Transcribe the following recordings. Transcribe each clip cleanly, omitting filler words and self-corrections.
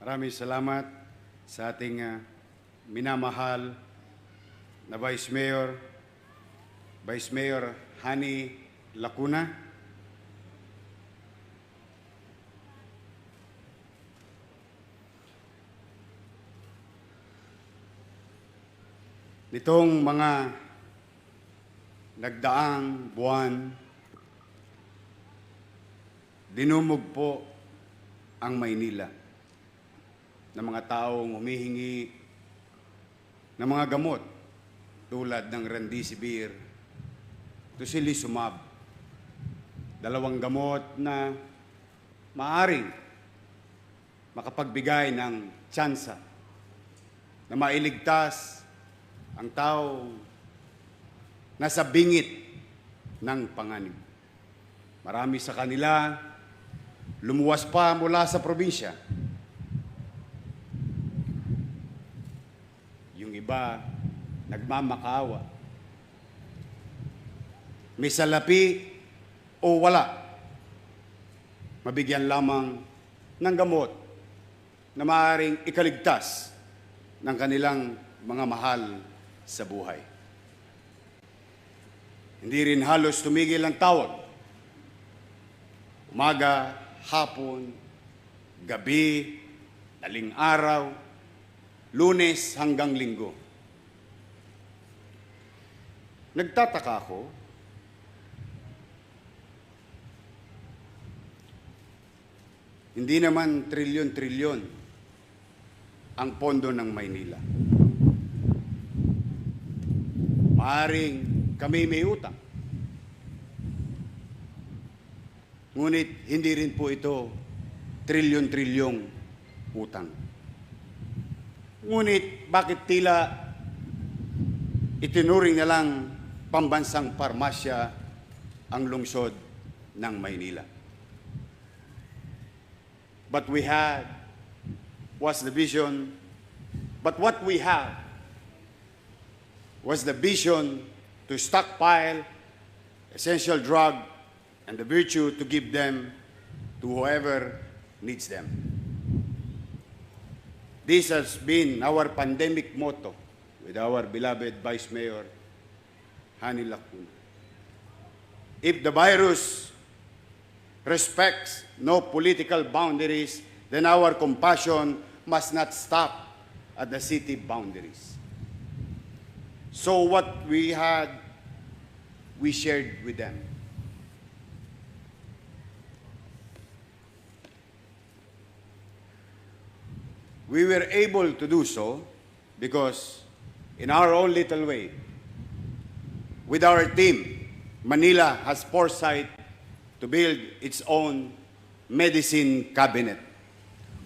Maraming salamat sa ating minamahal na Vice Mayor Hani Lacuna. Nitong mga nagdaang buwan, dinumog po ang Maynila ng mga taong humihingi ng mga gamot tulad ng Remdesivir, Tocilizumab, dalawang gamot na maaring makapagbigay ng tsansa na mailigtas ang tao nasa bingit ng panganib. Marami sa kanila lumuwas pa mula sa probinsya. Yung iba, nagmamakaawa. May salapi o wala. Mabigyan lamang ng gamot na maaaring ikaligtas ng kanilang mga mahal sa buhay. Hindi rin halos tumigil ang tawag. Umaga, hapon, gabi, daling araw, Lunes hanggang Linggo. Nagtataka ako, hindi naman trilyon-trilyon ang pondo ng Maynila. Maaring kami may utang. Ngunit hindi rin po ito trilyon-trilyong utang. Ngunit bakit tila itinuring na lang pambansang parmasya ang lungsod ng Maynila? But what we had was the vision to stockpile essential drug and the virtue to give them to whoever needs them. This has been our pandemic motto with our beloved Vice Mayor Hani Lacuna. If the virus respects no political boundaries, then our compassion must not stop at the city boundaries. So what we had, we shared with them. We were able to do so because in our own little way, with our team, Manila has foresight to build its own medicine cabinet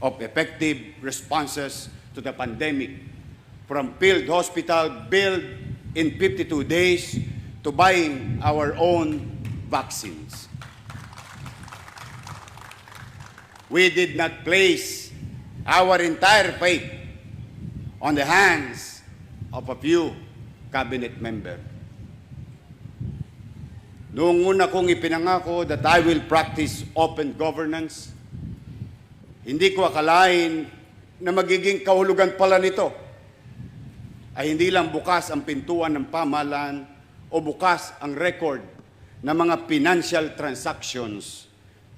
of effective responses to the pandemic, from field hospital built in 52 days to buying our own vaccines. We did not place our entire fate on the hands of a few cabinet members. Noong una kong ipinangako that I will practice open governance, hindi ko akalain na magiging kahulugan pala nito ay hindi lang bukas ang pintuan ng pamahalaan o bukas ang record ng mga financial transactions,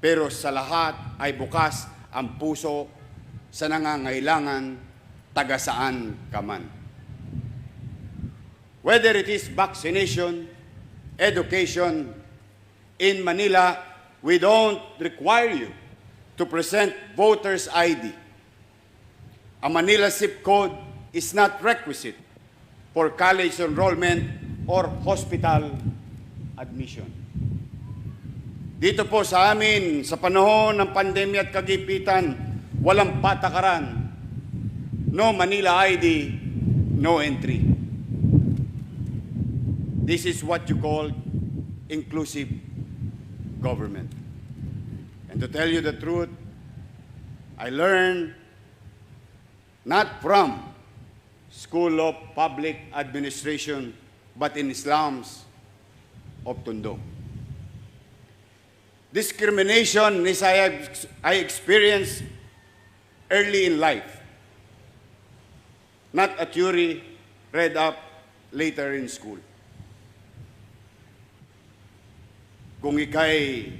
pero sa lahat ay bukas ang puso sa nangangailangan taga saan ka man. Whether it is vaccination, education, in Manila, we don't require you to present voter's ID. A Manila zip code is not requisite for college enrollment or hospital admission. Dito po sa amin, sa panahon ng pandemya at kagipitan, walang patakaran. No Manila ID, no entry. This is what you call inclusive government. And to tell you the truth, I learned not from School of Public Administration, but in slums of Tondo. Discrimination is I experienced early in life, not a theory read up later in school. Kung ika'y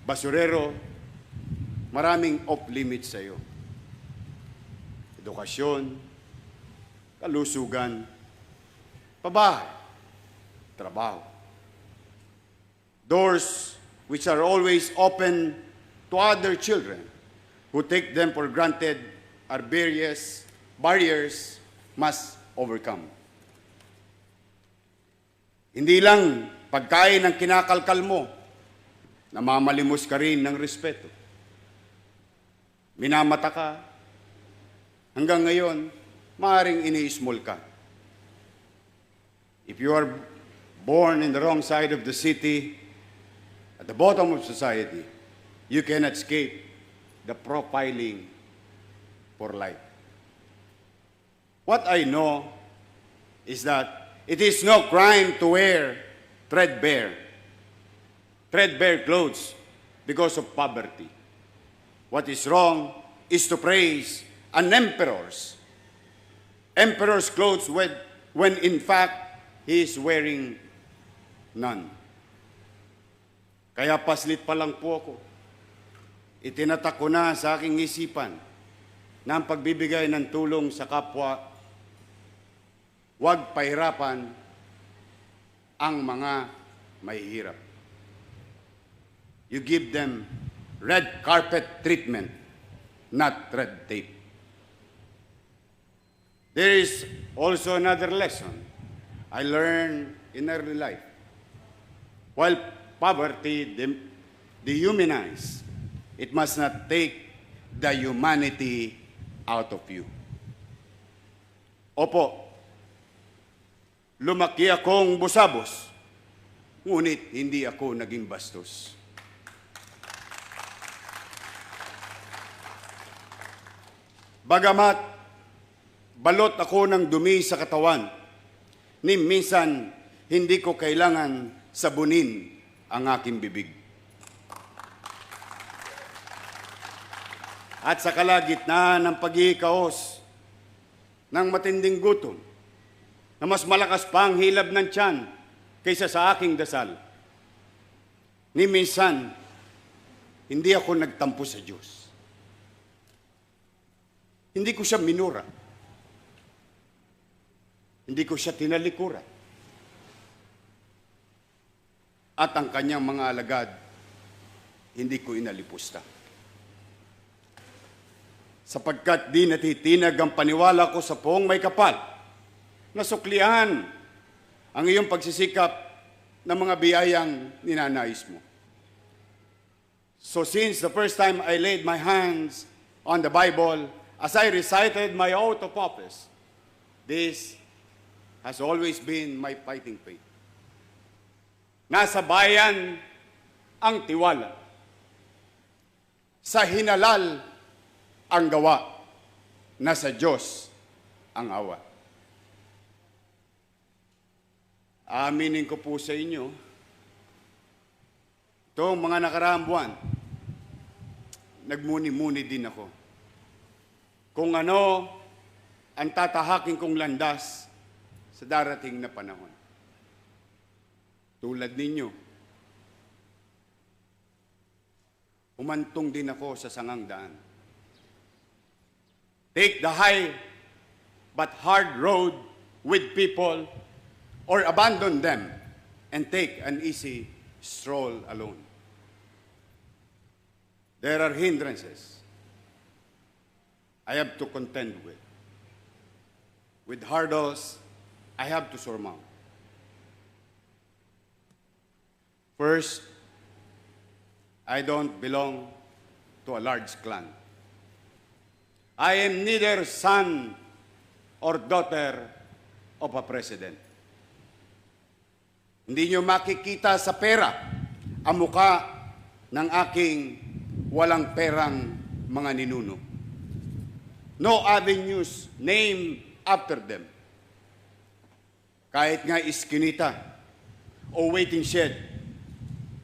basurero, maraming off-limits sa iyo. Edukasyon, kalusugan, pabahay, trabaho. Doors which are always open to other children who take them for granted are barriers must overcome. Hindi lang pagkain ang kinakalkal mo, namamalimos ka rin ng respeto. Minamata ka, hanggang ngayon, maaaring ini-small ka. If you are born in the wrong side of the city, at the bottom of society, you cannot escape the profiling for life. What I know is that it is no crime to wear threadbare clothes because of poverty. What is wrong is to praise an emperor's clothes when in fact he is wearing none. Kaya paslit pa lang po ako. Itinatak ko na sa aking isipan na ang pagbibigay ng tulong sa kapwa, huwag pahirapan ang mga mahihirap. You give them red carpet treatment, not red tape. There is also another lesson I learned in early life. While poverty dehumanizes, it must not take the humanity out of you. Opo, lumaki akong busabos, ngunit hindi ako naging bastos. Bagamat balot ako ng dumi sa katawan, ni minsan hindi ko kailangan sabunin ang aking bibig. At sa kalagitnaan ng pag-iikaos ng matinding gutom, na mas malakas pa ang hilab ng tiyan kaysa sa aking dasal, ni minsan hindi ako nagtampo sa Diyos. Hindi ko siya minura. Hindi ko siya tinalikuran. At ang kanyang mga alagad, hindi ko inalipusta. Sapagkat di natitinag ang paniwala ko sa poong may kapal, nasuklihan ang iyong pagsisikap ng mga biyayang ninanais mo. So since the first time I laid my hands on the Bible, as I recited my oath of office, this has always been my fighting faith. Nasa bayan ang tiwala. Sa hinalal ang gawa. Nasa Diyos ang awa. Aaminin ko po sa inyo, itong mga nakaraang buwan, nagmuni-muni din ako. Kung ano ang tatahakin kong landas sa darating na panahon. Tulad ninyo, umantong din ako sa sangang daan. Take the high but hard road with people or abandon them and take an easy stroll alone. There are hindrances I have to contend with hurdles I have to surmount. First, I don't belong to a large clan. I am neither son or daughter of a president. Hindi nyo makikita sa pera ang muka ng aking walang perang mga ninuno. No avenues named after them. Kahit nga iskinita o waiting shed,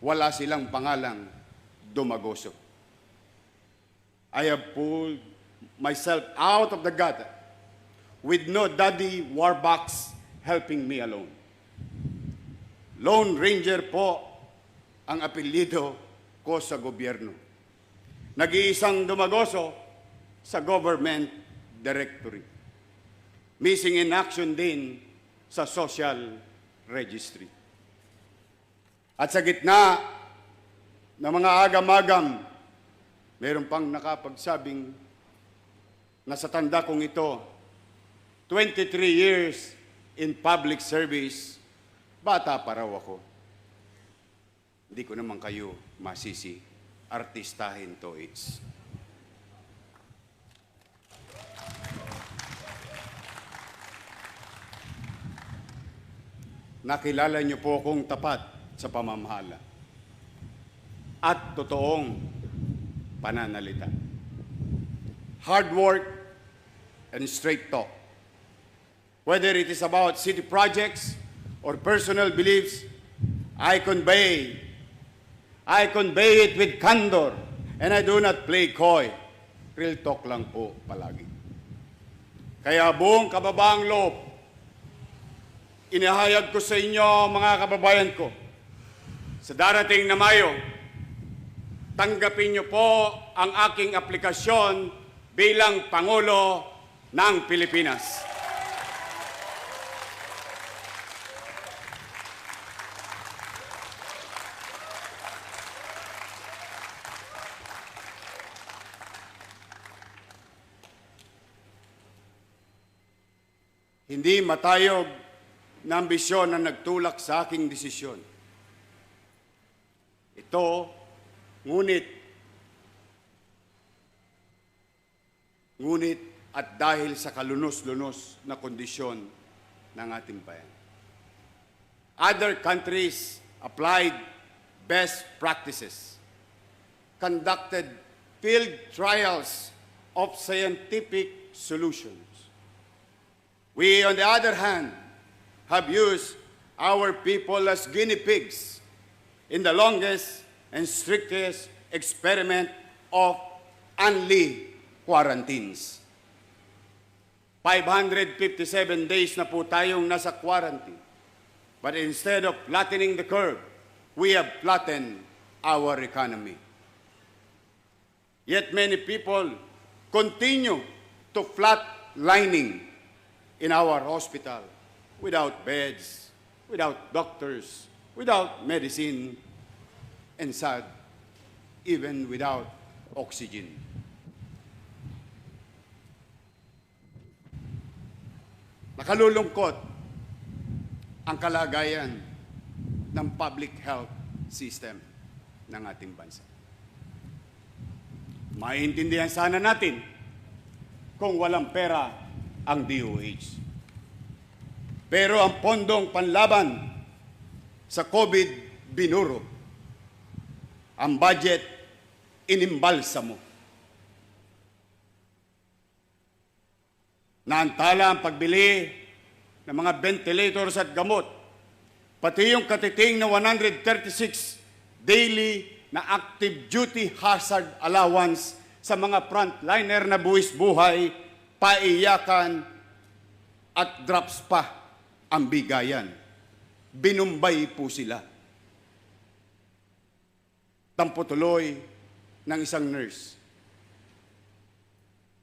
wala silang pangalang Dumagoso. I have pulled myself out of the gutter with no daddy warbucks helping me alone. Lone Ranger po ang apelyido ko sa gobyerno. Nag-iisang dumagoso sa government directory. Missing in action din sa social registry. At sa gitna ng mga agam-agam, meron pang nakapagsabing na sa tanda kong ito, 23 years in public service, bata pa raw ako. Hindi ko naman kayo masisi. Artistahin to it's. Nakilala niyo po akong tapat sa pamamahala at totoong pananalita. Hard work and straight talk. Whether it is about city projects or personal beliefs, I convey it with candor and I do not play coy. Real talk lang po palagi. Kaya buong kababaang loob, inihayag ko sa inyo, mga kababayan ko, sa darating na Mayo, tanggapin niyo po ang aking aplikasyon bilang Pangulo ng Pilipinas. Hindi matayog na ambisyon ang nagtulak sa aking desisyon. Ito, ngunit at dahil sa kalunos-lunos na kondisyon ng ating bayan. Other countries applied best practices, conducted field trials of scientific solutions. We, on the other hand, have used our people as guinea pigs in the longest and strictest experiment of unli quarantines. 557 days na po tayong nasa quarantine. But instead of flattening the curve, we have flattened our economy. Yet many people continue to flatlining in our hospital without beds, without doctors, without medicine, and sad, even without oxygen. Nakalulungkot ang kalagayan ng public health system ng ating bansa. Maintindihan sana natin kung walang pera ang DOH. Pero ang pondong panlaban sa COVID binuro. Ang budget inimbalsa mo. Naantala ang pagbili ng mga ventilators at gamot, pati yung katiting na 136 daily na active duty hazard allowance sa mga frontliner na buwis buhay, paiyakan at drops pa ang bigayan. Binumbay po sila. Tampo tuloy ng isang nurse.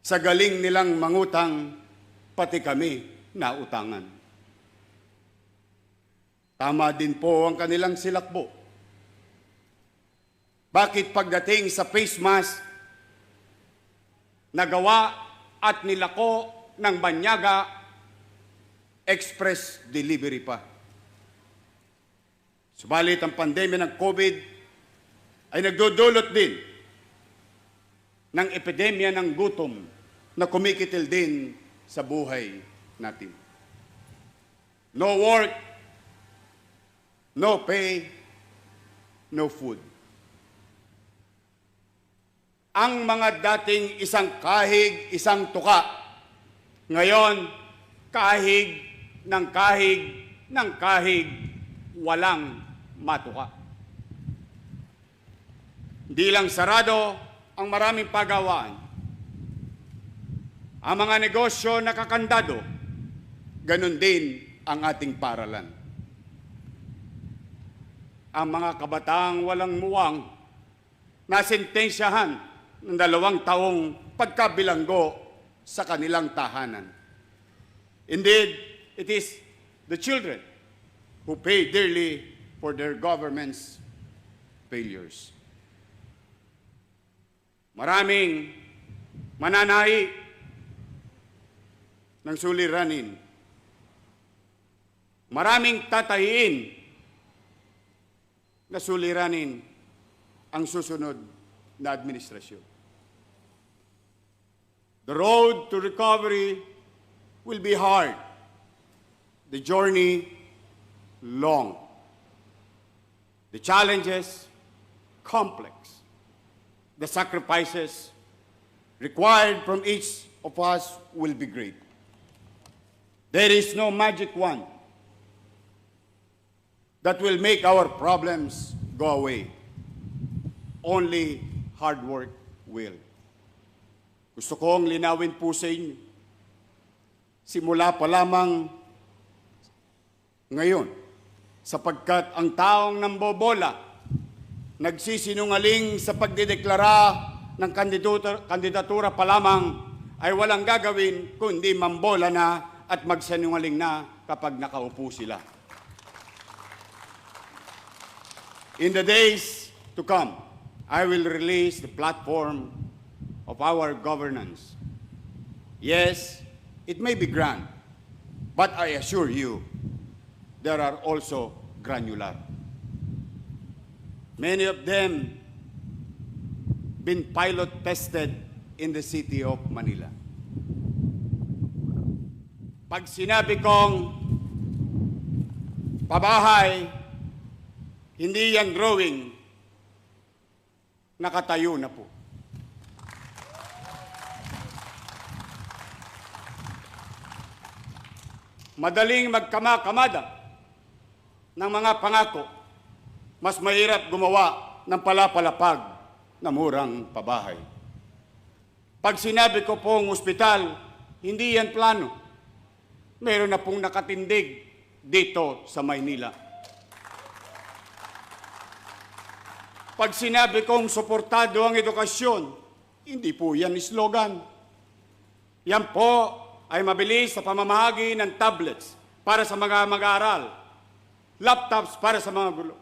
Sa galing nilang mangutang, pati kami nautangan. Tama din po ang kanilang silakbo. Bakit pagdating sa face mask, nagawa at nilako ng banyaga, express delivery pa? Subalit ang pandemya ng COVID ay nagdudulot din ng epidemya ng gutom na kumikitil din sa buhay natin. No work, no pay, no food. Ang mga dating isang kahig, isang tuka, ngayon kahig ng kahig ng kahig, walang matuka. Hindi lang sarado ang maraming pagawaan. Ang mga negosyo nakakandado, ganun din ang ating paralan. Ang mga kabataang walang muwang nasentensyahan ng 2 taong pagkabilanggo sa kanilang tahanan. Indeed, it is the children who pay dearly for their government's failures. Maraming mananahi ng suliranin. Maraming tatahiin na suliranin ang susunod na administrasyon. The road to recovery will be hard. The journey long. The challenges complex. The sacrifices required from each of us will be great. There is no magic wand that will make our problems go away. Only hard work will. Gusto kong linawin po sa inyo, simula pa lamang ngayon, sapagkat ang taong nambobola, nagsisinungaling sa pagdideklara ng kandidatura pa lamang, ay walang gagawin kundi mambola na at magsinungaling na kapag nakaupo sila. In the days to come, I will release the platform of our governance. Yes, it may be grand, but I assure you, there are also granular. Many of them been pilot tested in the city of Manila. Pag sinabi kong pabahay, hindi yan drawing, nakatayo na po. Madaling magkamakamada ng mga pangako, mas mahirap gumawa ng palapalapag na murang pabahay. Pag sinabi ko pong ospital, hindi yan plano. Meron na pong nakatindig dito sa Maynila. Pag sinabi kong suportado ang edukasyon, hindi po yan slogan. Yan po ay mabilis sa pamamahagi ng tablets para sa mga mag-aaral, laptops para sa mga gulo,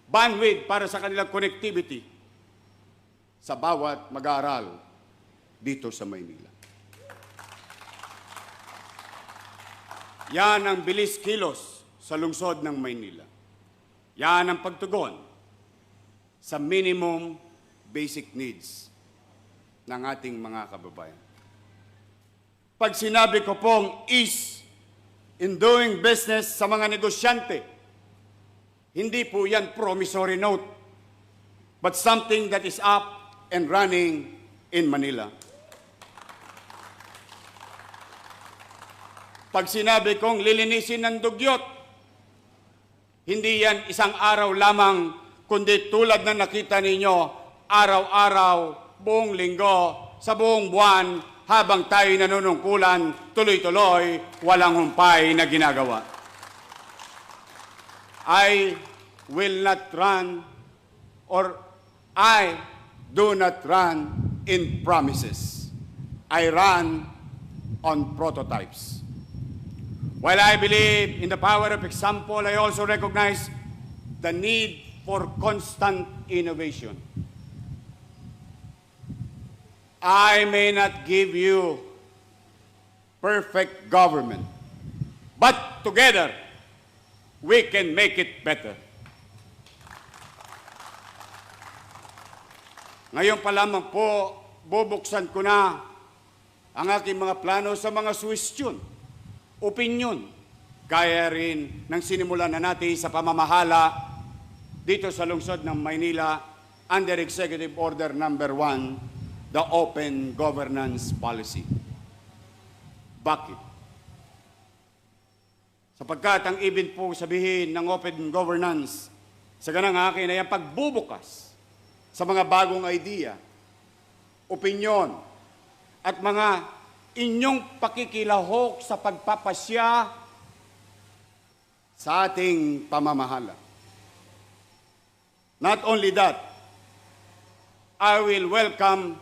bandwidth para sa kanilang connectivity sa bawat mag-aaral dito sa Maynila. Yan ang bilis kilos sa lungsod ng Maynila. Yan ang pagtugon sa minimum basic needs ng ating mga kababayan. Pag sinabi ko pong ease in doing business sa mga negosyante, hindi po yan promissory note, but something that is up and running in Manila. Pag sinabi kong lilinisin ng dugyot, hindi yan isang araw lamang, kundi tulad na nakita ninyo, araw-araw, buong linggo, sa buong buwan, habang tayo nanunungkulan, tuloy-tuloy, walang humpay na ginagawa. I will not run, or I do not run in promises. I run on prototypes. While I believe in the power of example, I also recognize the need for constant innovation. I may not give you perfect government, but together, we can make it better. Ngayon pa lamang po, bubuksan ko na ang aking mga plano sa mga suwestyon, opinyon, gaya rin ng sinimulan na natin sa pamamahala dito sa lungsod ng Maynila under Executive Order Number 1, the Open Governance Policy. Bakit? Sapagkat ang ibig po sabihin ng open governance sa ganang akin ay ang pagbubukas sa mga bagong idea, opinyon, at mga inyong pakikilahok sa pagpapasya sa ating pamamahala. Not only that, I will welcome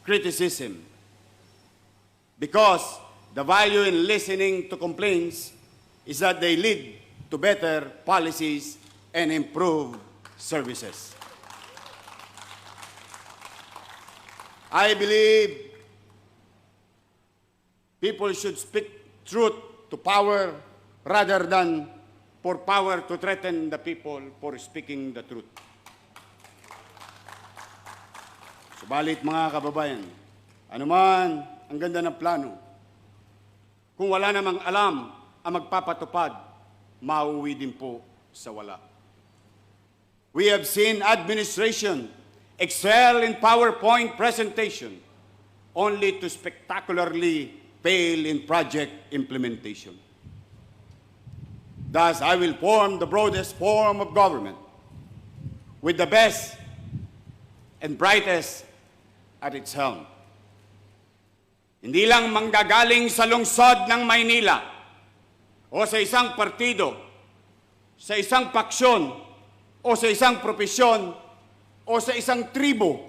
criticism because the value in listening to complaints is that they lead to better policies and improved services. I believe people should speak truth to power rather than for power to threaten the people for speaking the truth. Subalit mga kababayan, anuman ang ganda ng plano, kung wala namang alam ang magpapatupad, mauwi din po sa wala. We have seen administration excel in PowerPoint presentation only to spectacularly fail in project implementation. Thus, I will form the broadest form of government with the best and brightest at its helm. Hindi lang manggagaling sa lungsod ng Maynila o sa isang partido, sa isang paksyon o sa isang propesyon o sa isang tribo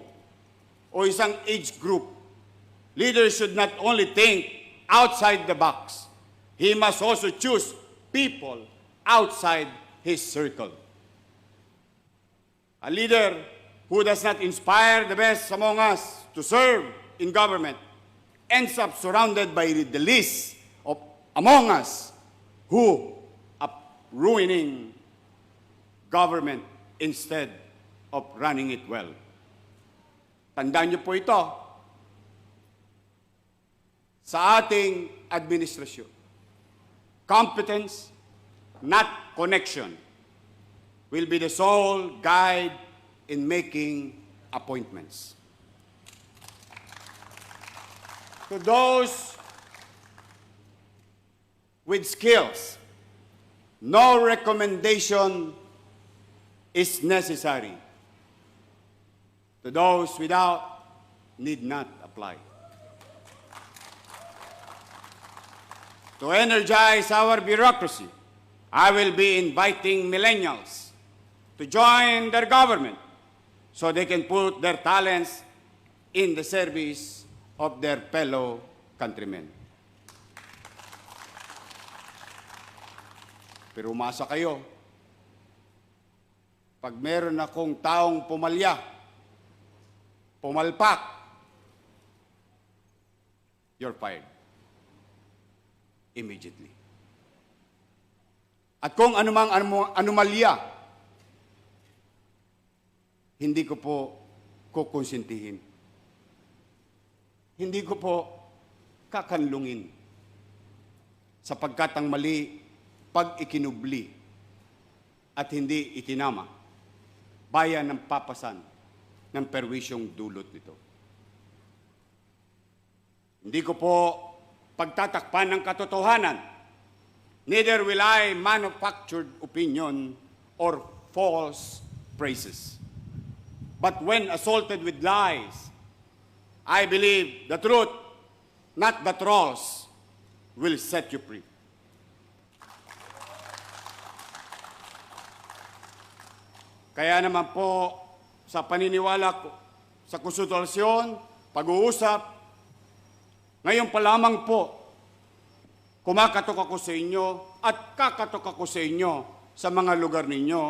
o isang age group. Leaders should not only think outside the box. He must also choose people outside his circle. A leader who does not inspire the best among us to serve in government ends up surrounded by the least of among us who are ruining government instead of running it well. Tandaan niyo po ito sa ating administrasyon. Competence, not connection, will be the sole guide in making appointments. To those with skills, no recommendation is necessary. To those without, need not apply. To energize our bureaucracy, I will be inviting millennials to join their government so they can put their talents in the service of their fellow countrymen. Pero umasa kayo, pag meron akong taong pumalya, pumalpak, you're fired immediately. At kung anumang anomalya, hindi ko po kukonsintihin. Hindi ko po kakanlungin sapagkat ang mali pag ikinubli at hindi itinama, bayan ng papasan ng perwisyong dulot nito. Hindi ko po pagtatakpan ng katotohanan. Neither will I manufactured opinion or false praises. But when assaulted with lies, I believe the truth, not the trolls, will set you free. Kaya naman po, sa paniniwala ko, sa konsultasyon, pag-uusap, ngayon pa lamang po, kumakatok ako sa inyo at kakatok ako sa inyo sa mga lugar ninyo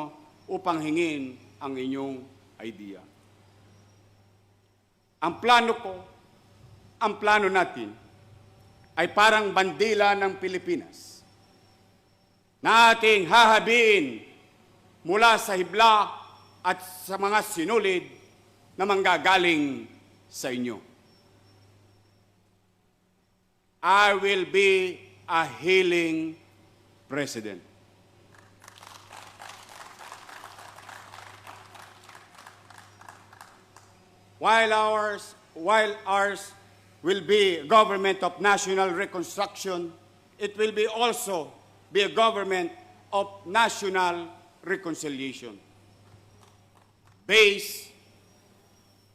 upang hingin ang inyong idea. Ang plano ko, ang plano natin, ay parang bandila ng Pilipinas na ating hahabiin mula sa hibla at sa mga sinulid na manggagaling sa inyo. I will be a healing president. While ours will be a government of national reconstruction, it will be also be a government of national reconciliation based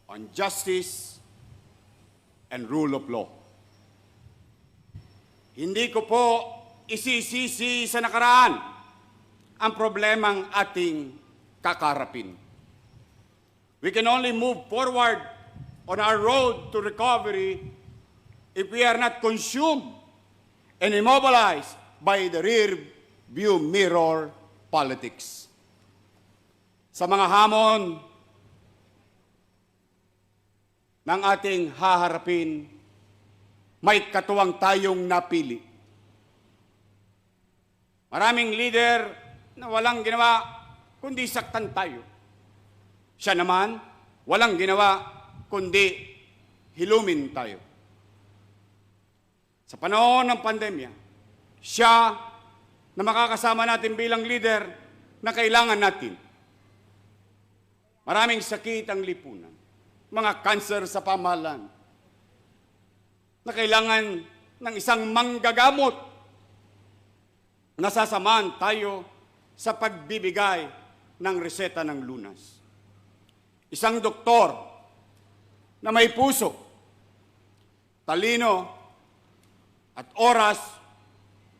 on justice, and rule of law. Hindi ko po isisisi sa nakaraan ang problemang ating kakarapin. We can only move forward on our road to recovery if we are not consumed and immobilized by the rear view mirror politics. Sa mga hamon ng ating haharapin, may katuwang tayong napili. Maraming leader na walang ginawa kundi saktan tayo. Siya naman, walang ginawa kundi hilumin tayo. Sa panahon ng pandemya, siya na makakasama natin bilang leader na kailangan natin. Maraming sakit ang lipunan, mga kanser sa pamahalaan, na kailangan ng isang manggagamot. Nasasamaan tayo sa pagbibigay ng reseta ng lunas. Isang doktor na may puso, talino, at oras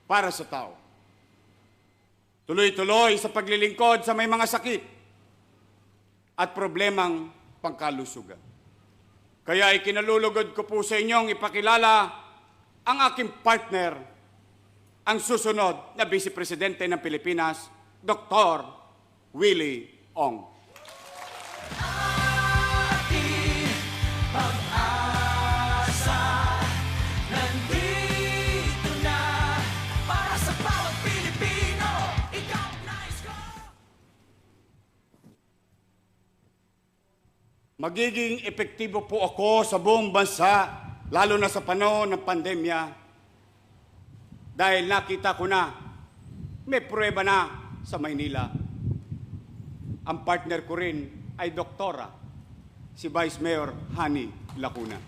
para sa tao. Tuloy-tuloy sa paglilingkod sa may mga sakit at problemang pangkalusugan. Kaya ikinalulugod ko po sa inyong ipakilala ang aking partner, ang susunod na Vice Presidente ng Pilipinas, Dr. Willie Ong. Magiging epektibo po ako sa buong bansa, lalo na sa panahon ng pandemya, dahil nakita ko na may pruweba na sa Maynila. Ang partner ko rin ay doktora, si Vice Mayor Hani Lacuna.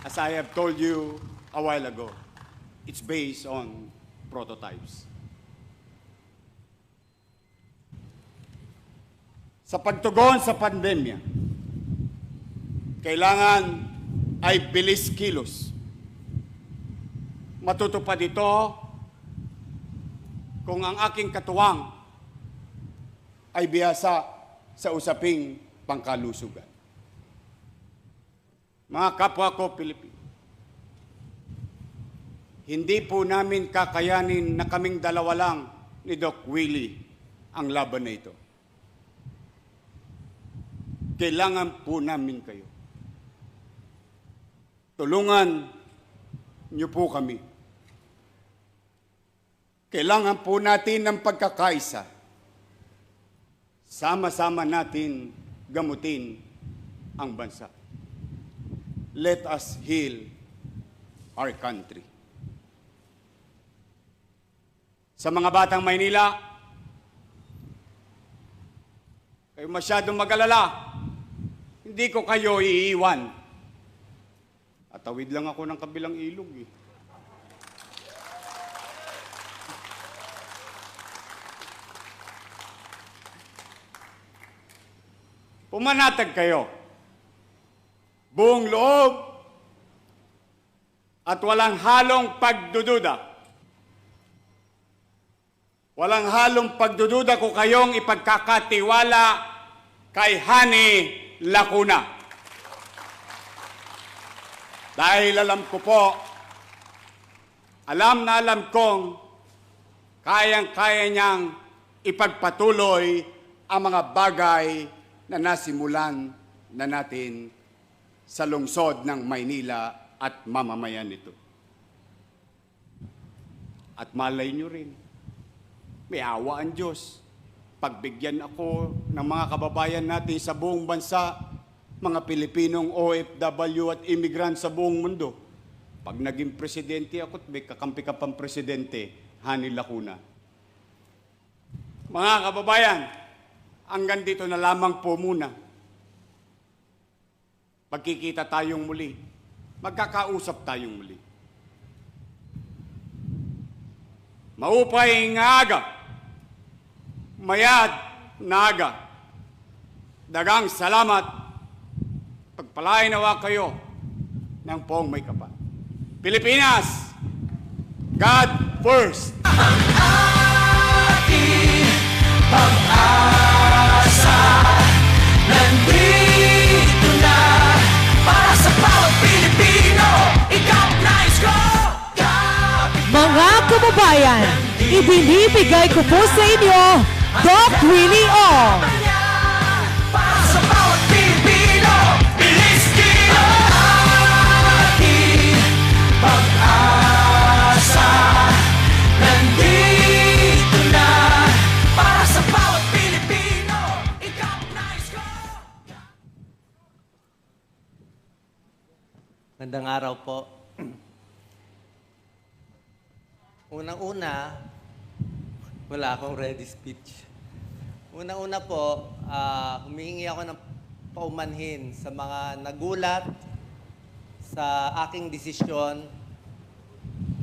As I have told you a while ago, it's based on prototypes. Sa pagtugon sa pandemya, kailangan ay bilis kilos. Matutupad ito kung ang aking katuwang ay bihasa sa usaping pangkalusugan. Mga kapwa ko Pilipino, hindi po namin kakayanin na kaming dalawa lang ni Doc Willie ang laban na ito. Kailangan po namin kayo. Tulungan niyo po kami. Kailangan po natin ng pagkakaisa. Sama-sama natin gamutin ang bansa. Let us heal our country. Sa mga batang Maynila, kayo masyadong mag-alala. Hindi ko kayo iiwan. Atawid lang ako ng kabilang ilog eh. Pumanatag kayo. Buong loob at walang halong pagdududa. Walang halong pagdududa ko kayong ipagkakatiwala kay Hani Lacuna. Dahil alam ko po, alam na alam kong kayang-kaya niyang ipagpatuloy ang mga bagay na nasimulan na natin sa lungsod ng Maynila at mamamayan nito. At malay niyo rin, may awa ang Diyos. Pagbigyan ako ng mga kababayan natin sa buong bansa, mga Pilipinong OFW at immigrant sa buong mundo. Pag naging presidente ako, may kakampi ka pang presidente, Hani Lacuna. Mga kababayan, hanggang dito na lamang po muna. Pagkikita tayong muli, magkakausap tayong muli. Maupay nga aga, mayad na aga. Dagang salamat Pagpalain nawa kayo ng poong may kapal. Pilipinas, God first! Aking pag-asa nandito na para sa bawat Pilipino. Ikaw na Isko! Mga kababayan, ibinibigay ko po sa inyo, Doc Willie O. Para sa bawat Pilipino, bilis kilo! Aking pag-asa nandito na para sa bawat Pilipino. Ikaw na Isko! Magandang araw po. Unang-una, wala akong ready speech. Unang-una po, humihingi ako ng paumanhin sa mga nagulat sa aking desisyon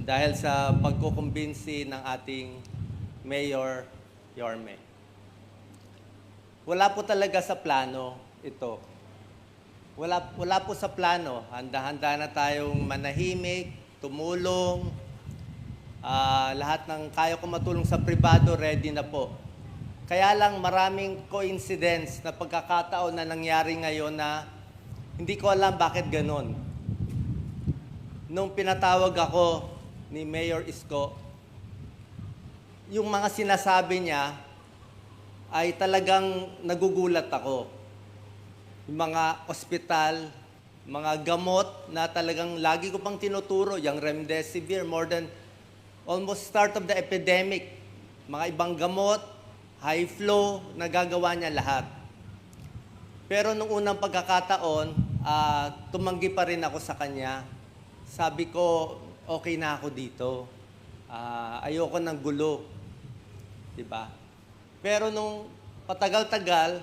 dahil sa pagkukumbinsi ng ating Mayor Yorme. Wala po talaga sa plano ito. Wala po sa plano. Handa-handa na tayong manahimik, tumulong. Lahat ng kaya ko matulong sa pribado, ready na po. Kaya lang maraming coincidence na pagkakataon na nangyari ngayon na hindi ko alam bakit ganon. Nung pinatawag ako ni Mayor Isko, yung mga sinasabi niya ay talagang nagugulat ako. Yung mga ospital, mga gamot na talagang lagi ko pang tinuturo, yung remdesivir, more than almost start of the epidemic, mga ibang gamot, high flow, nagagawa niya lahat. Pero nung unang pagkakataon, tumanggi pa rin ako sa kanya. Sabi ko, okay na ako dito. Ayoko ng gulo. Diba? Pero nung patagal-tagal,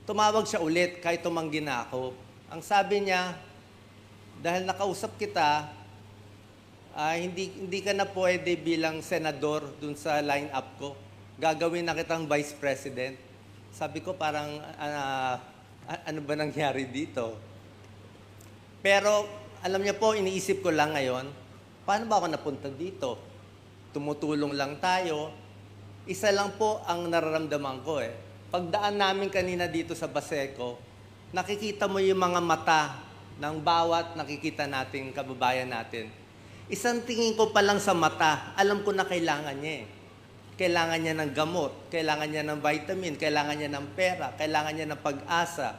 tumawag siya ulit kahit tumanggi na ako. Ang sabi niya, dahil nakausap kita, hindi ka na pwede bilang senador dun sa line-up ko. Gagawin na kitang vice president. Sabi ko parang, ano ba nangyari dito? Pero alam niya po, iniisip ko lang ngayon, paano ba ako napunta dito? Tumutulong lang tayo. Isa lang po ang nararamdaman ko eh. Pagdaan namin kanina dito sa Baseco, nakikita mo yung mga mata ng bawat nakikita nating kababayan natin. Isang tingin ko pa lang sa mata, alam ko na kailangan niya eh. Kailangan niya ng gamot, kailangan niya ng vitamin, kailangan niya ng pera, kailangan niya ng pag-asa.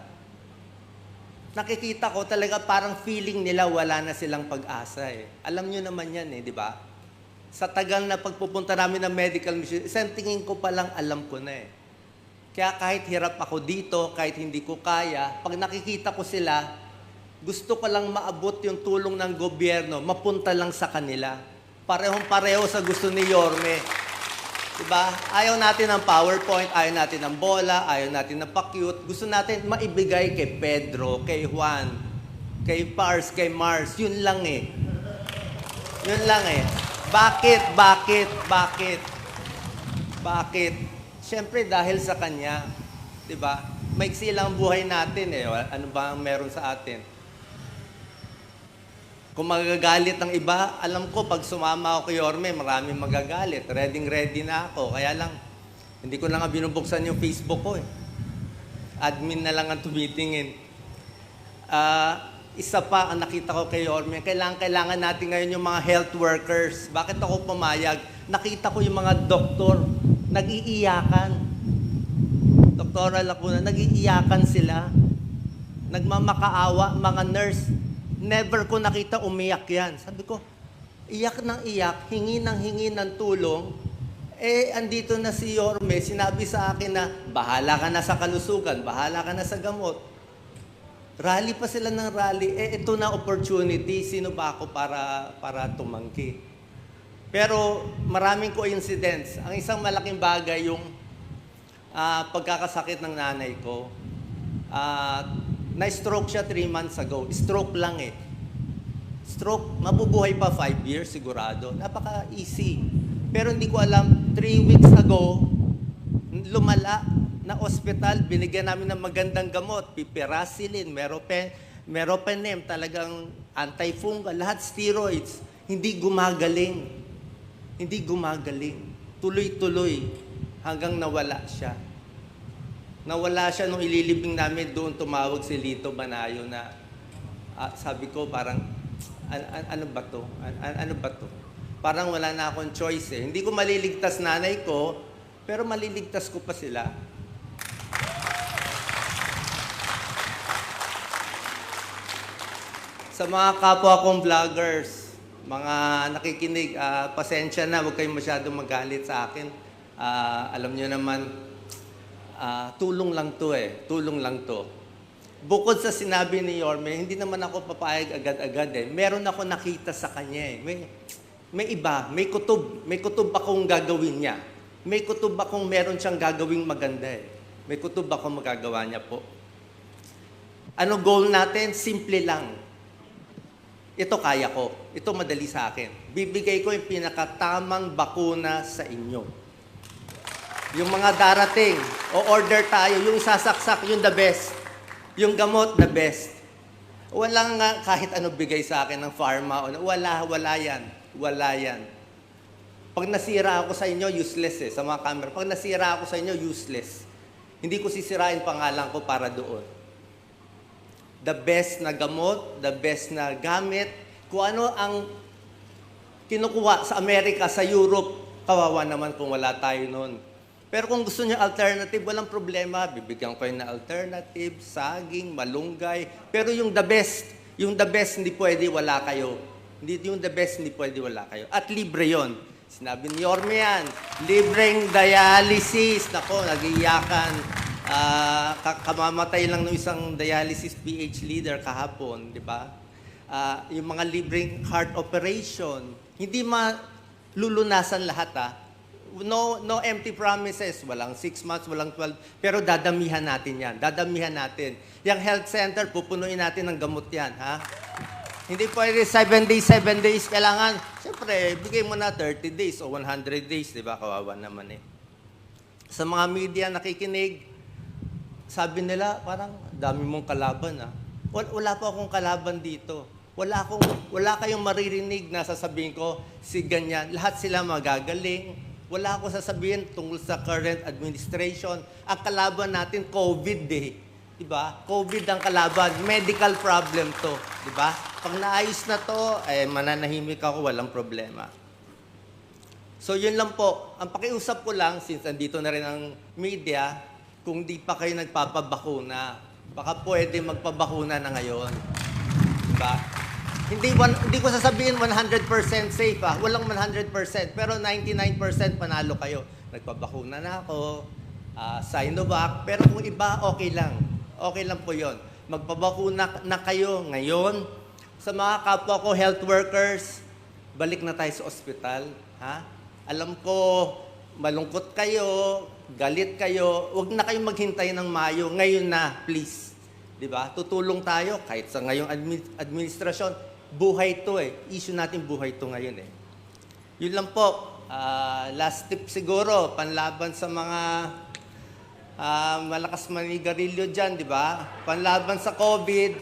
Nakikita ko talaga parang feeling nila wala na silang pag-asa eh. Alam niyo naman yan eh, di ba? Sa tagal na pagpupunta namin ng medical mission, isang tingin ko pa lang alam ko na eh. Kaya kahit hirap ako dito, kahit hindi ko kaya, pag nakikita ko sila, gusto ko lang maabot yung tulong ng gobyerno, mapunta lang sa kanila. Parehong-pareho sa gusto ni Yorme. Diba? Ayaw natin ng PowerPoint, ayaw natin ng bola, ayaw natin ng pa-cute. Gusto natin maibigay kay Pedro, kay Juan, kay Pars, kay Mars. Yun lang eh. Yun lang eh. Bakit? Siyempre dahil sa kanya. Diba? Maiksi lang ang buhay natin eh. Ano ba ang meron sa atin? Kung magagalit ng iba, alam ko, pag sumama ako kay Yorme, maraming magagalit. Ready na ako. Kaya lang, hindi ko na nga binubuksan yung Facebook ko eh. Admin na lang ang tumitingin. Isa pa ang nakita ko kay Yorme, kailangan natin ngayon yung mga health workers. Bakit ako pumayag? Nakita ko yung mga doktor, nag-iiyakan. Doktoral ako na, nag-iiyakan sila. Nagmamakaawa, mga nurse. Never ko nakita umiyak yan. Sabi ko, iyak ng iyak, hingi ng tulong. Eh, andito na si Yorme, sinabi sa akin na, bahala ka na sa kalusugan, bahala ka na sa gamot. Rally pa sila ng rally. Eh, ito na opportunity. Sino ba ako para tumangki? Pero maraming coincidence. Ang isang malaking bagay yung pagkakasakit ng nanay ko. Na-stroke siya 3 months ago. Stroke lang eh. Stroke, mabubuhay pa 5 years sigurado. Napaka-easy. Pero hindi ko alam, 3 weeks ago, lumala. na ospital, binigyan namin ng magandang gamot, piperasilin, meropenem, talagang antifungal, lahat steroids. Hindi gumagaling. Hindi gumagaling. Tuloy-tuloy hanggang nawala siya. Nawala siya nung ililibing namin, doon tumawag si Lito Manayo na sabi ko parang, ano ba to? Ano ba to? Parang wala na akong choice eh. Hindi ko maliligtas nanay ko, pero maliligtas ko pa sila. Sa mga kapwa kong vloggers, mga nakikinig, pasensya na, huwag kayong masyadong magalit sa akin. Alam nyo naman, tulong lang to eh. Tulong lang to. Bukod sa sinabi ni Yorme, hindi naman ako papayag agad-agad eh. Meron ako nakita sa kanya eh. May iba, may kutob akong gagawin niya. May kutob akong meron siyang gagawing maganda eh. May kutob akong magagawa niya po. Ano goal natin? Simple lang. Ito kaya ko. Ito madali sa akin. Bibigay ko yung pinakatamang bakuna sa inyo. Yung mga darating, o order tayo, yung sasaksak, yung the best. Yung gamot, the best. Walang nga kahit ano bigay sa akin ng pharma. Wala yan. Wala yan. Pag nasira ako sa inyo, useless eh, sa mga camera. Pag nasira ako sa inyo, useless. Hindi ko sisirain pangalan ko para doon. The best na gamot, the best na gamit, kung ano ang kinukuha sa Amerika, sa Europe, kawawa naman kung wala tayo noon. Pero kung gusto niyo alternative, walang problema. Bibigyan ko na alternative, saging, malunggay. Pero yung the best, hindi pwede wala kayo. Yung the best, hindi pwede wala kayo. At libre yon. Sinabi ni Yorme yan, libreng dialysis. Nako, nag-iyakan. Kamamatay lang ng isang dialysis PH leader kahapon, di ba? Yung mga libreng heart operation, hindi malulunasan lahat No empty promises. Walang 6 months, walang 12. Pero dadamihan natin yan. Dadamihan natin. Yung health center, pupunuin natin ng gamot yan. Ha? Hindi pwede 7 days. Kailangan, siyempre, bigay mo na 30 days o 100 days. Di ba? Kawawa naman eh. Sa mga media nakikinig, sabi nila, parang dami mong kalaban. Wala pa akong kalaban dito. Wala kayong maririnig na sasabihin ko, si ganyan. Lahat sila magagaling. Wala akong sasabihin tungkol sa current administration. Ang kalaban natin, COVID eh. Diba? COVID ang kalaban. Medical problem to. Diba? Pag naayos na to, mananahimik ako, walang problema. So yun lang po. Ang pakiusap ko lang, since andito na rin ang media, kung di pa kayo nagpapabakuna, baka pwede magpabakuna na ngayon. Diba? Hindi ko sasabihin 100% safe Walang 100%, pero 99% panalo kayo. Nagpabakuna na ako, Sinovac, pero kung iba, okay lang. Okay lang po yon. Magpabakuna na kayo ngayon. Sa mga kapwa ko, health workers, balik na tayo sa ospital. Alam ko, malungkot kayo, galit kayo, huwag na kayong maghintay ng Mayo. Ngayon na, please. Diba? Tutulong tayo kahit sa ngayong administrasyon. Buhay to eh. Issue natin buhay to ngayon eh. Yun lang po. Last tip siguro, panlaban sa mga malakas manigarilyo dyan, di ba? Panlaban sa COVID,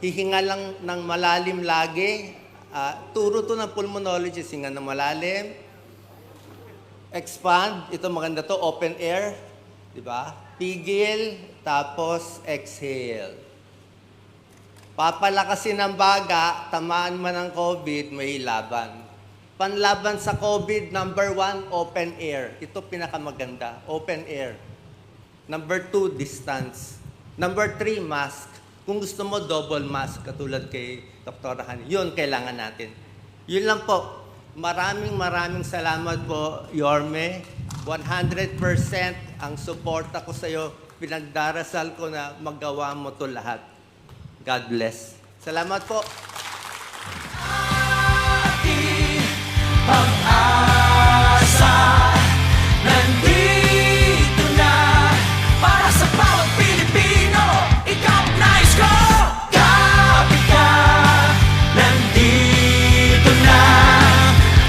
hihinga lang ng malalim lagi. Turo to ng pulmonologist, hinga ng malalim. Expand, ito maganda to, open air, di ba? Pigil, tapos exhale. Papalakasin ng baga, tamaan man ng COVID, may laban. Panlaban sa COVID, number 1, open air. Ito pinakamaganda, open air. Number 2, distance. Number 3, mask. Kung gusto mo, double mask, katulad kay Dr. Hani. Yun, kailangan natin. Yun lang po. Maraming salamat po, Yorme. 100% ang suporta ko sa iyo. Pinagdarasal ko na magawa mo to lahat. God bless. Salamat po. Pag-asa, nandito na para sa bawat Pilipino. Ikaw na Isko, kapit ka. Nandito na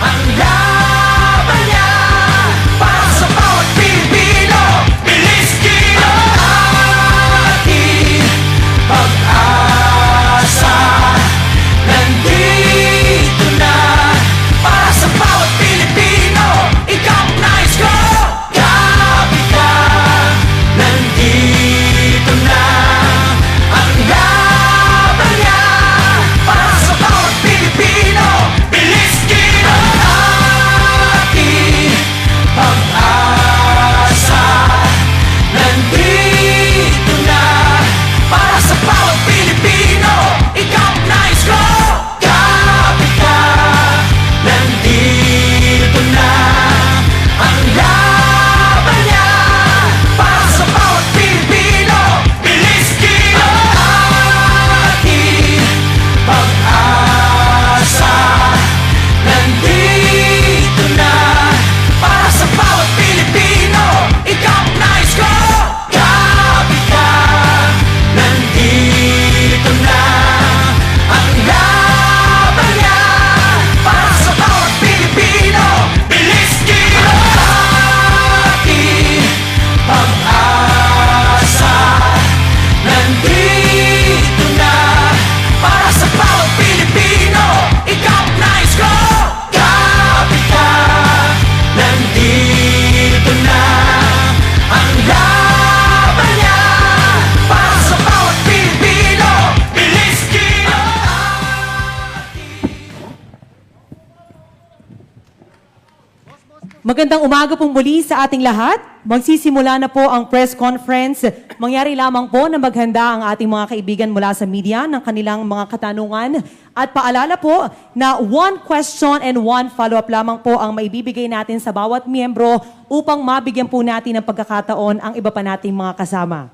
ang laban niya para sa bawat Pilipino. Bilis Magandang umaga pong muli sa ating lahat. Magsisimula na po ang press conference. Mangyari lamang po na maghanda ang ating mga kaibigan mula sa media ng kanilang mga katanungan. At paalala po na one question and one follow-up lamang po ang maibibigay natin sa bawat miyembro upang mabigyan po natin ng pagkakataon ang iba pa nating mga kasama.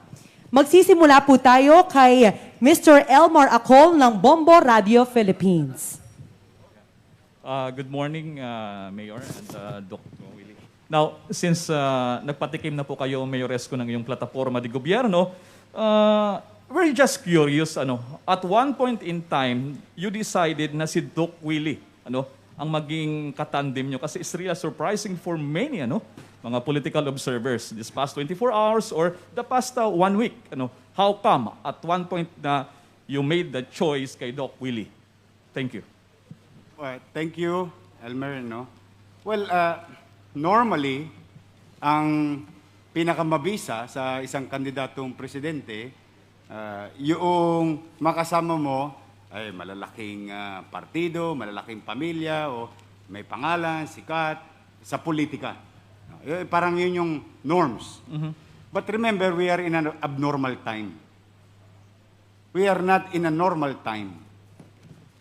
Magsisimula po tayo kay Mr. Elmar Acol ng Bombo Radio Philippines. Good morning, Mayor and Dr. Willie. Now, since nagpatikim na po kayo, Mayoresko, ng iyong plataforma de gobyerno, we're just curious, at one point in time, you decided na si Doc Willie, ang maging katandem nyo. Kasi it's really surprising for many, mga political observers, this past 24 hours or the past 1 week. How come at one point na you made the choice kay Doc Willie? Thank you. Well, thank you, Elmer. Well, normally, ang pinakamabisa sa isang kandidatong presidente, yung makasama mo ay malalaking partido, malalaking pamilya, o may pangalan, sikat, sa politika. Parang yun yung norms. Mm-hmm. But remember, we are in an abnormal time. We are not in a normal time.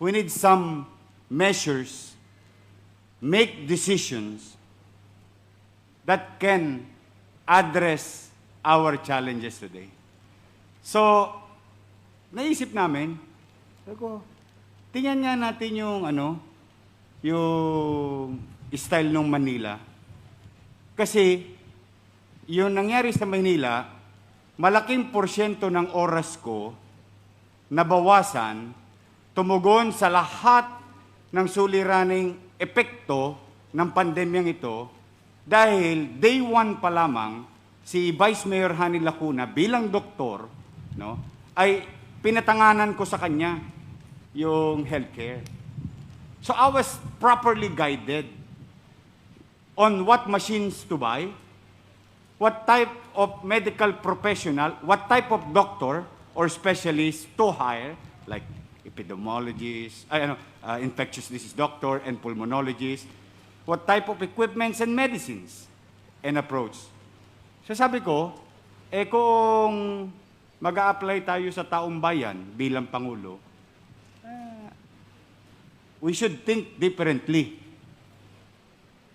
We need some measures, make decisions that can address our challenges today. So, naisip namin, tingnan nga natin yung yung style ng Manila. Kasi, yung nangyari sa Manila, malaking porsyento ng oras ko nabawasan, tumugon sa lahat ng suliraning epekto ng pandemyang ito dahil day 1 pa lamang si Vice Mayor Hani Lacuna bilang doktor ay pinatanganan ko sa kanya yung healthcare. So I was properly guided on what machines to buy, what type of medical professional, what type of doctor or specialist to hire, like epidemiologist, infectious disease doctor and pulmonologist, what type of equipments and medicines and approach. So sabi ko, kung mag-a-apply tayo sa taong bayan bilang Pangulo, we should think differently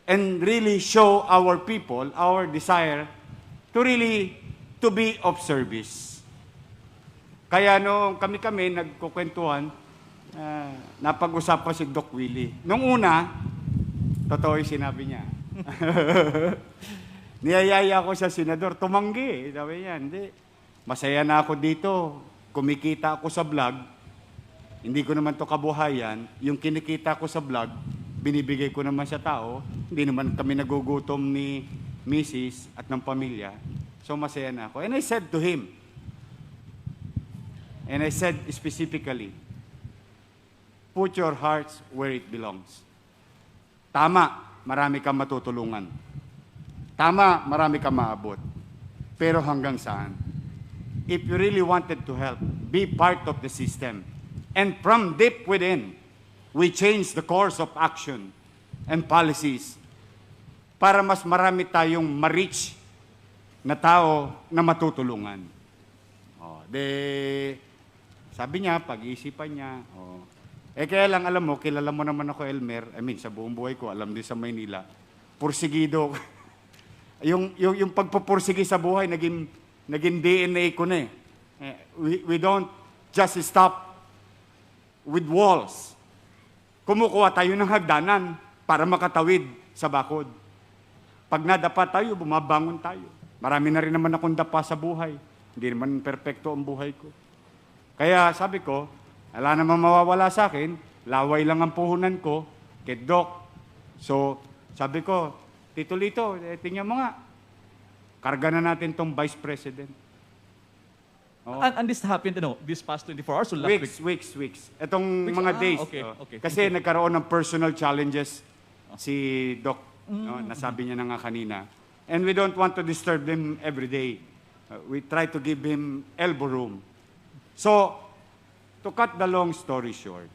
and really show our people our desire to be of service. Kaya nung kami nagkukwentuhan, napag-usapan si Doc Willie. Nung una, totoo yung sinabi niya. Niyayaya ko sa senador, tumanggi. Sabi niya, hindi. Masaya na ako dito. Kumikita ako sa vlog. Hindi ko naman to kabuhayan. Yung kinikita ko sa vlog, binibigay ko naman sa tao. Hindi naman kami nagugutom ni Mrs. at ng pamilya. So masaya na ako. And I said to him, and I said specifically, put your hearts where it belongs. Tama, marami kang matutulungan. Tama, marami kang maabot. Pero hanggang saan? If you really wanted to help, be part of the system. And from deep within, we change the course of action and policies para mas marami tayong ma-reach na tao na matutulungan. Sabi niya, pag-iisipan niya. Kaya lang, alam mo, kilala mo naman ako, Elmer. Sa buong buhay ko, alam din sa Maynila. Pursigido. yung pagpupursigi sa buhay, naging DNA ko na eh. We don't just stop with walls. Kumukuha tayo ng hagdanan para makatawid sa bakod. Pag nadapa tayo, bumabangon tayo. Marami na rin naman akong dapa sa buhay. Hindi naman perfecto ang buhay ko. Kaya sabi ko, wala namang mawawala sa akin, laway lang ang puhunan ko, kay Doc. So, sabi ko, Tito Lito, tingnan mo nga, karga na natin tong Vice President. And this happened, this past 24 hours or last weeks. Itong mga days. Okay. Kasi nagkaroon ng personal challenges si Doc, nasabi niya na nga kanina. And we don't want to disturb them every day. We try to give him elbow room. So, to cut the long story short,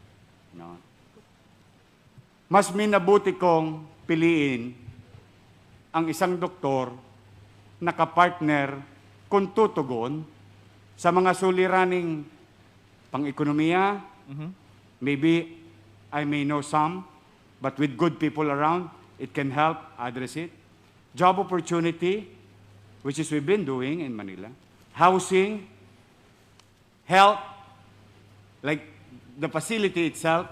mas minabuti kong piliin ang isang doktor nakapartner kung tutugon sa mga suliraning pang-ekonomiya. Maybe I may know some, but with good people around, it can help address it. Job opportunity, which is we've been doing in Manila. Housing, health, like the facility itself,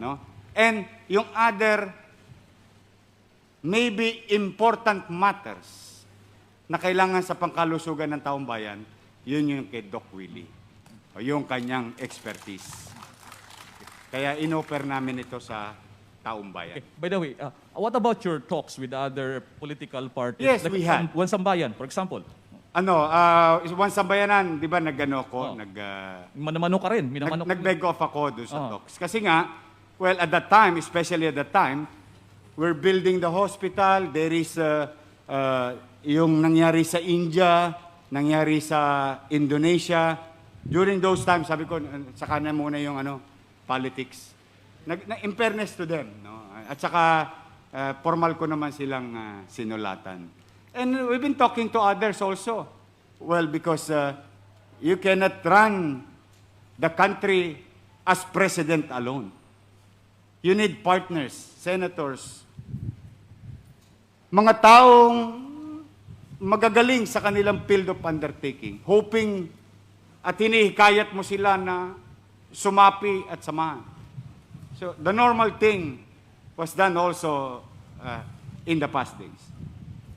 no? And yung other maybe important matters na kailangan sa pangkalusugan ng taong bayan, yun yung kay Doc Willie, o yung kanyang expertise. Kaya inoffer namin ito sa taong bayan. Okay. By the way, what about your talks with other political parties? Yes, we had. One Sambayan, for example. One Sambayanan, di ba, nag-ano ako, Manamano ka rin. Minamano nag-beg off ako doon sa talks. Kasi nga, well, at that time, especially at that time, we're building the hospital. There is yung nangyari sa India, nangyari sa Indonesia. During those times, sabi ko, saka na muna yung politics. In fairness to them, no? At saka formal ko naman silang sinulatan. And we've been talking to others also. Well, because you cannot run the country as president alone. You need partners, senators, mga taong magagaling sa kanilang field of undertaking, hoping at hinihikayat mo sila na sumapi at samahan. So the normal thing was done also in the past days.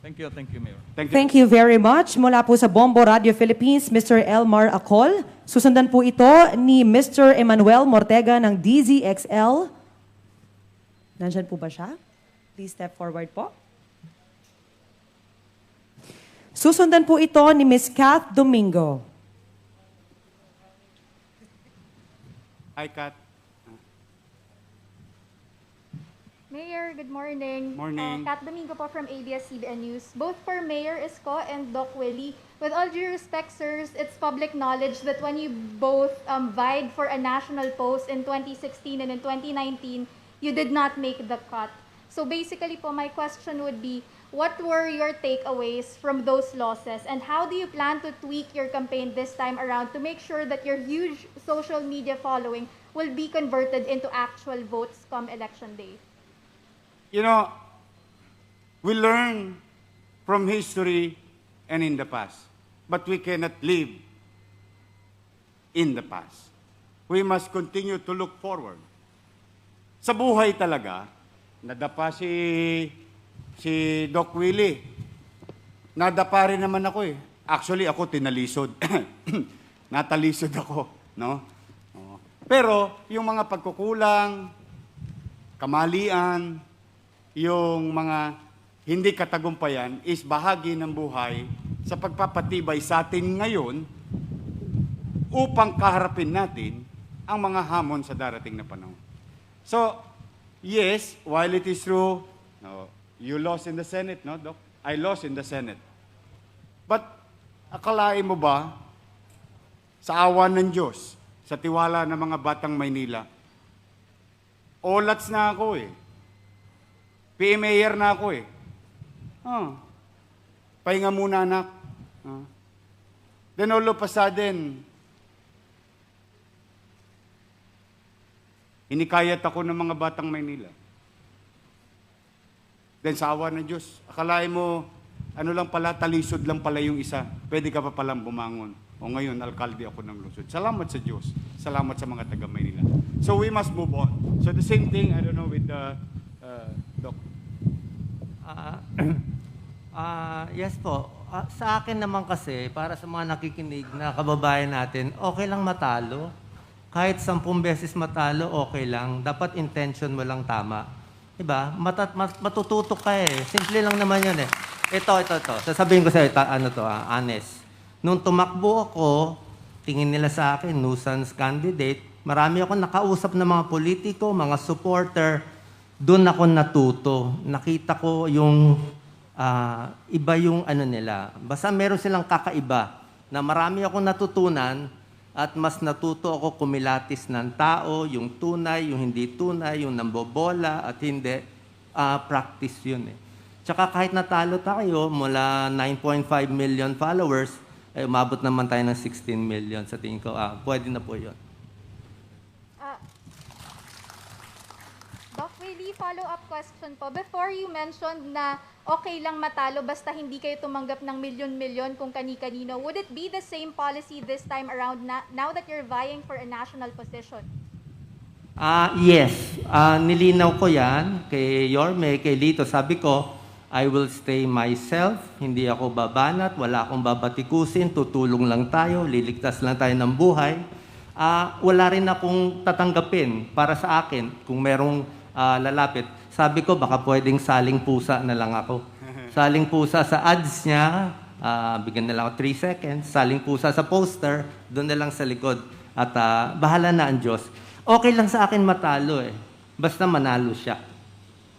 Thank you, Mayor. Thank you very much. Mula po sa Bombo Radio Philippines, Mr. Elmar Acol. Susundan po ito ni Mr. Emmanuel Mortega ng DZXL. Nandyan po ba siya? Please step forward po. Susundan po ito ni Ms. Kath Domingo. Hi, Kat. Mayor, good morning. Morning. Kat Domingo po from ABS-CBN News. Both for Mayor Isko and Doc Willie, with all due respect, sirs, it's public knowledge that when you both vied for a national post in 2016 and in 2019, you did not make the cut. So basically po, my question would be, what were your takeaways from those losses, and how do you plan to tweak your campaign this time around to make sure that your huge social media following will be converted into actual votes come election day? You know, we learn from history and in the past, but we cannot live in the past. We must continue to look forward. Sa buhay talaga, nadapa si Doc Willie. Nadapa rin naman ako eh. Actually, ako tinalisod. Natalisod ako, no? Pero, yung mga pagkukulang, kamalian, yung mga hindi katagumpayan is bahagi ng buhay sa pagpapatibay sa atin ngayon upang kaharapin natin ang mga hamon sa darating na panahon. So, yes, while it is true, no, you lost in the Senate, no, Doc? I lost in the Senate. But, akalain mo ba, sa awa ng Diyos, sa tiwala ng mga batang Maynila, olats na ako eh. PMAyer na ako eh. Pahinga muna, anak. Then all of a sudden, inikayat ako ng mga batang Maynila. Then sa awa ng Diyos, akalain mo, ano lang pala, talisod lang pala yung isa. Pwede ka pa palang bumangon. O ngayon, alkalde ako ng lungsod. Salamat sa Diyos. Salamat sa mga taga Maynila. So we must move on. So the same thing, I don't know, with Doc. Yes po. Sa akin naman kasi, para sa mga nakikinig na kababayan natin, okay lang matalo. Kahit 10 beses matalo, okay lang. Dapat intention mo lang tama. Diba? Matututo ka eh. Simple lang naman yun eh. Ito. Sasabihin ko sa'yo, honest. Nung tumakbo ako, tingin nila sa akin, nuisance candidate. Marami akong nakausap ng mga politiko, mga supporter. Doon ako natuto. Nakita ko yung iba yung nila. Basta meron silang kakaiba na marami akong natutunan at mas natuto ako kumilatis ng tao, yung tunay, yung hindi tunay, yung nambobola at hindi. Practice yun eh. Tsaka kahit natalo tayo mula 9.5 million followers, ay umabot naman tayo ng 16 million sa tingin ko. Pwede na po yun. Doc Willie, follow-up question po. Before you mentioned na okay lang matalo basta hindi kayo tumanggap ng milyon-milyon kung kani-kanino, would it be the same policy this time around now that you're vying for a national position? Yes. Nilinaw ko yan kay Yorme, kay Lito. Sabi ko, I will stay myself. Hindi ako babanat. Wala akong babatikusin. Tutulong lang tayo. Liligtas lang tayo ng buhay. Wala rin akong tatanggapin para sa akin kung merong lalapit. Sabi ko, baka pwedeng saling pusa na lang ako. Saling pusa sa ads niya. Bigyan na lang ako 3 seconds. Saling pusa sa poster. Doon na lang sa likod. At bahala na ang Diyos. Okay lang sa akin matalo eh. Basta manalo siya.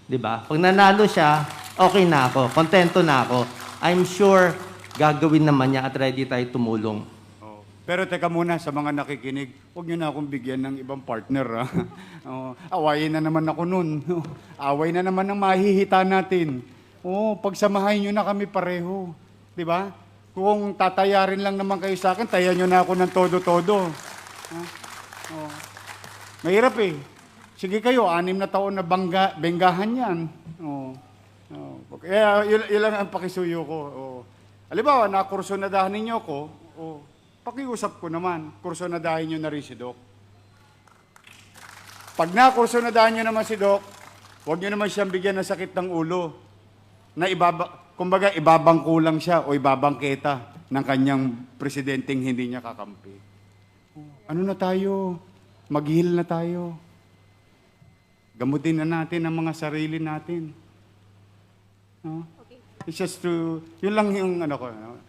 'Di ba? Pag nanalo siya, okay na ako. Kontento na ako. I'm sure gagawin naman niya at ready tayo tumulong. Oh. Pero teka muna sa mga nakikinig, huwag niyo na akong bigyan ng ibang partner. Awayin na naman ako nun. Away na naman ang mahihita natin. Pagsamahin niyo na kami pareho. 'Di ba? Kung tatayarin lang naman kayo sa akin, tayan niyo na ako ng todo-todo. Mahirap eh. Sige kayo, 6 na taon na benggahan yan. Kaya yun lang ang pakisuyo ko. Halimbawa, nakursunadahan ninyo ko, pakiusap ko naman, kursunadahin nyo na rin si Doc. Pag nakursunadahan nyo naman si Doc, huwag nyo naman siyang bigyan ng sakit ng ulo. Na kumbaga, ibabangko lang siya o ibabangketa ng kanyang presidenteng hindi niya kakampi. Ano na tayo? Mag-heal na tayo. Gamutin na natin ang mga sarili natin. Okay. It's just to, yun lang yung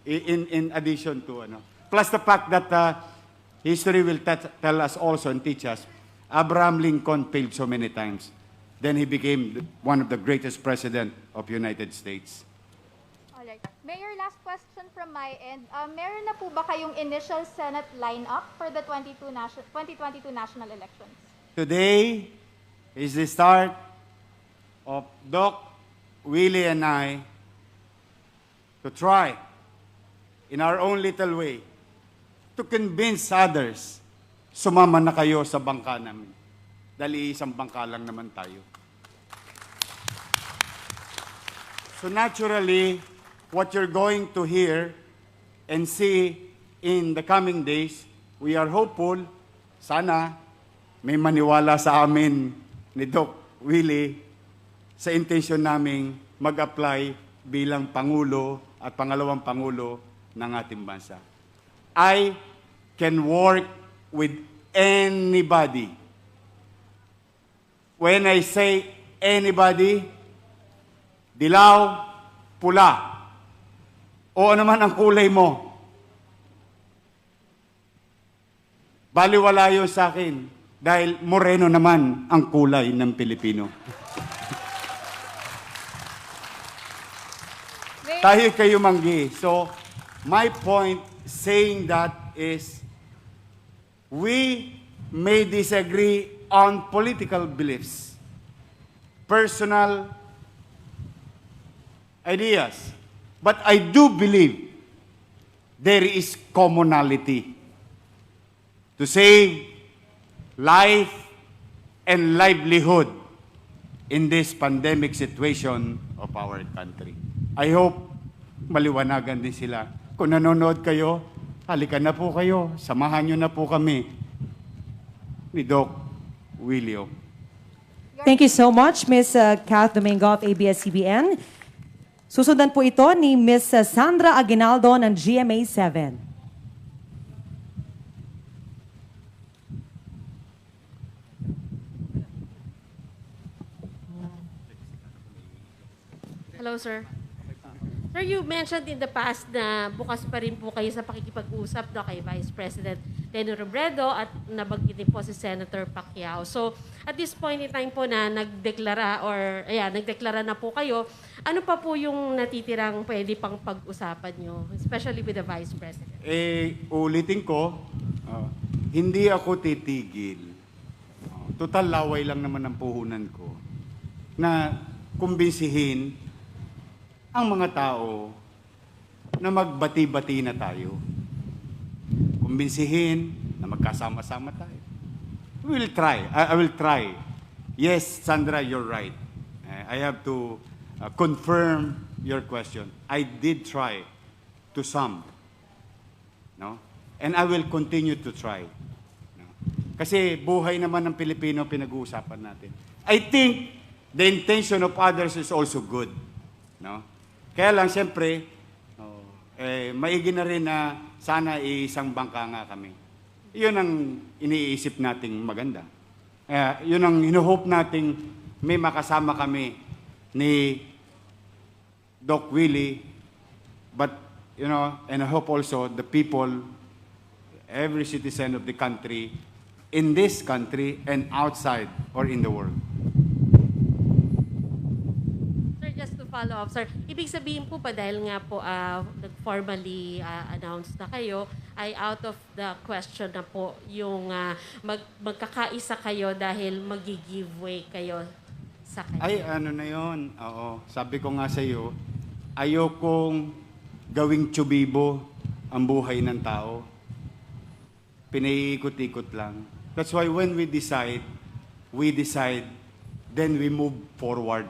in addition to plus the fact that history will tell us also and teach us, Abraham Lincoln failed so many times. Then he became one of the greatest president of United States. Alright. Mayor, last question from my end. Meron na po ba kayong initial Senate lineup for the 2022 national elections? Today is the start of Doc, Willie, and I to try, in our own little way, to convince others, sumama na kayo sa bangka namin. Dahil isang bangka lang naman tayo. So naturally, what you're going to hear and see in the coming days, we are hopeful, sana may maniwala sa amin ni Doc Willie sa intensyon naming mag-apply bilang Pangulo at pangalawang Pangulo ng ating bansa. I can work with anybody. When I say anybody, dilaw, pula, o ano man ang kulay mo, baliwala yun sa akin dahil moreno naman ang kulay ng Pilipino. Tayo kayo manggi. So, my point saying that is we may disagree on political beliefs, personal ideas, but I do believe there is commonality to save life and livelihood in this pandemic situation of our country. I hope maliwanagan din sila. Kung nanonood kayo, halika na po kayo. Samahan nyo na po kami ni Doc Willie. Thank you so much, Ms. Kath Domingo of ABS-CBN. Susundan po ito ni Ms. Sandra Aguinaldo ng GMA7. Hello, sir. Sir, you mentioned in the past na bukas pa rin po kayo sa pakikipag-usap kay Vice President Leni Robredo at nabanggit din po si Senator Pacquiao. So, at this point in time po na nagdeklara na po kayo, ano pa po yung natitirang pwede pang pag-usapan nyo, especially with the Vice President? Ulitin ko, hindi ako titigil. Total laway lang naman ang puhunan ko na kumbinsihin ang mga tao na magbati-bati na tayo. Kumbinsihin na magkasama-sama tayo. We will try. I will try. Yes, Sandra, you're right. I have to confirm your question. I did try to some. No? And I will continue to try. No? Kasi buhay naman ng Pilipino pinag-uusapan natin. I think the intention of others is also good. No? Kaya lang, siyempre, maigi na rin na sana isang bangka nga kami. Yun ang iniisip nating maganda. Yun ang hinuhope nating may makasama kami ni Doc Willie, but, and I hope also the people, every citizen of the country, in this country and outside or in the world. Sir, just to follow up, sir, ibig sabihin po pa dahil nga po formally announced na kayo, ay out of the question na po yung magkakaisa kayo dahil magi-giveaway kayo sa kanya. Ay, ano na yun? Oo. Sabi ko nga sa iyo, ayokong gawing tsubibo ang buhay ng tao. Pinaiikot-ikot lang. That's why when we decide, then we move forward.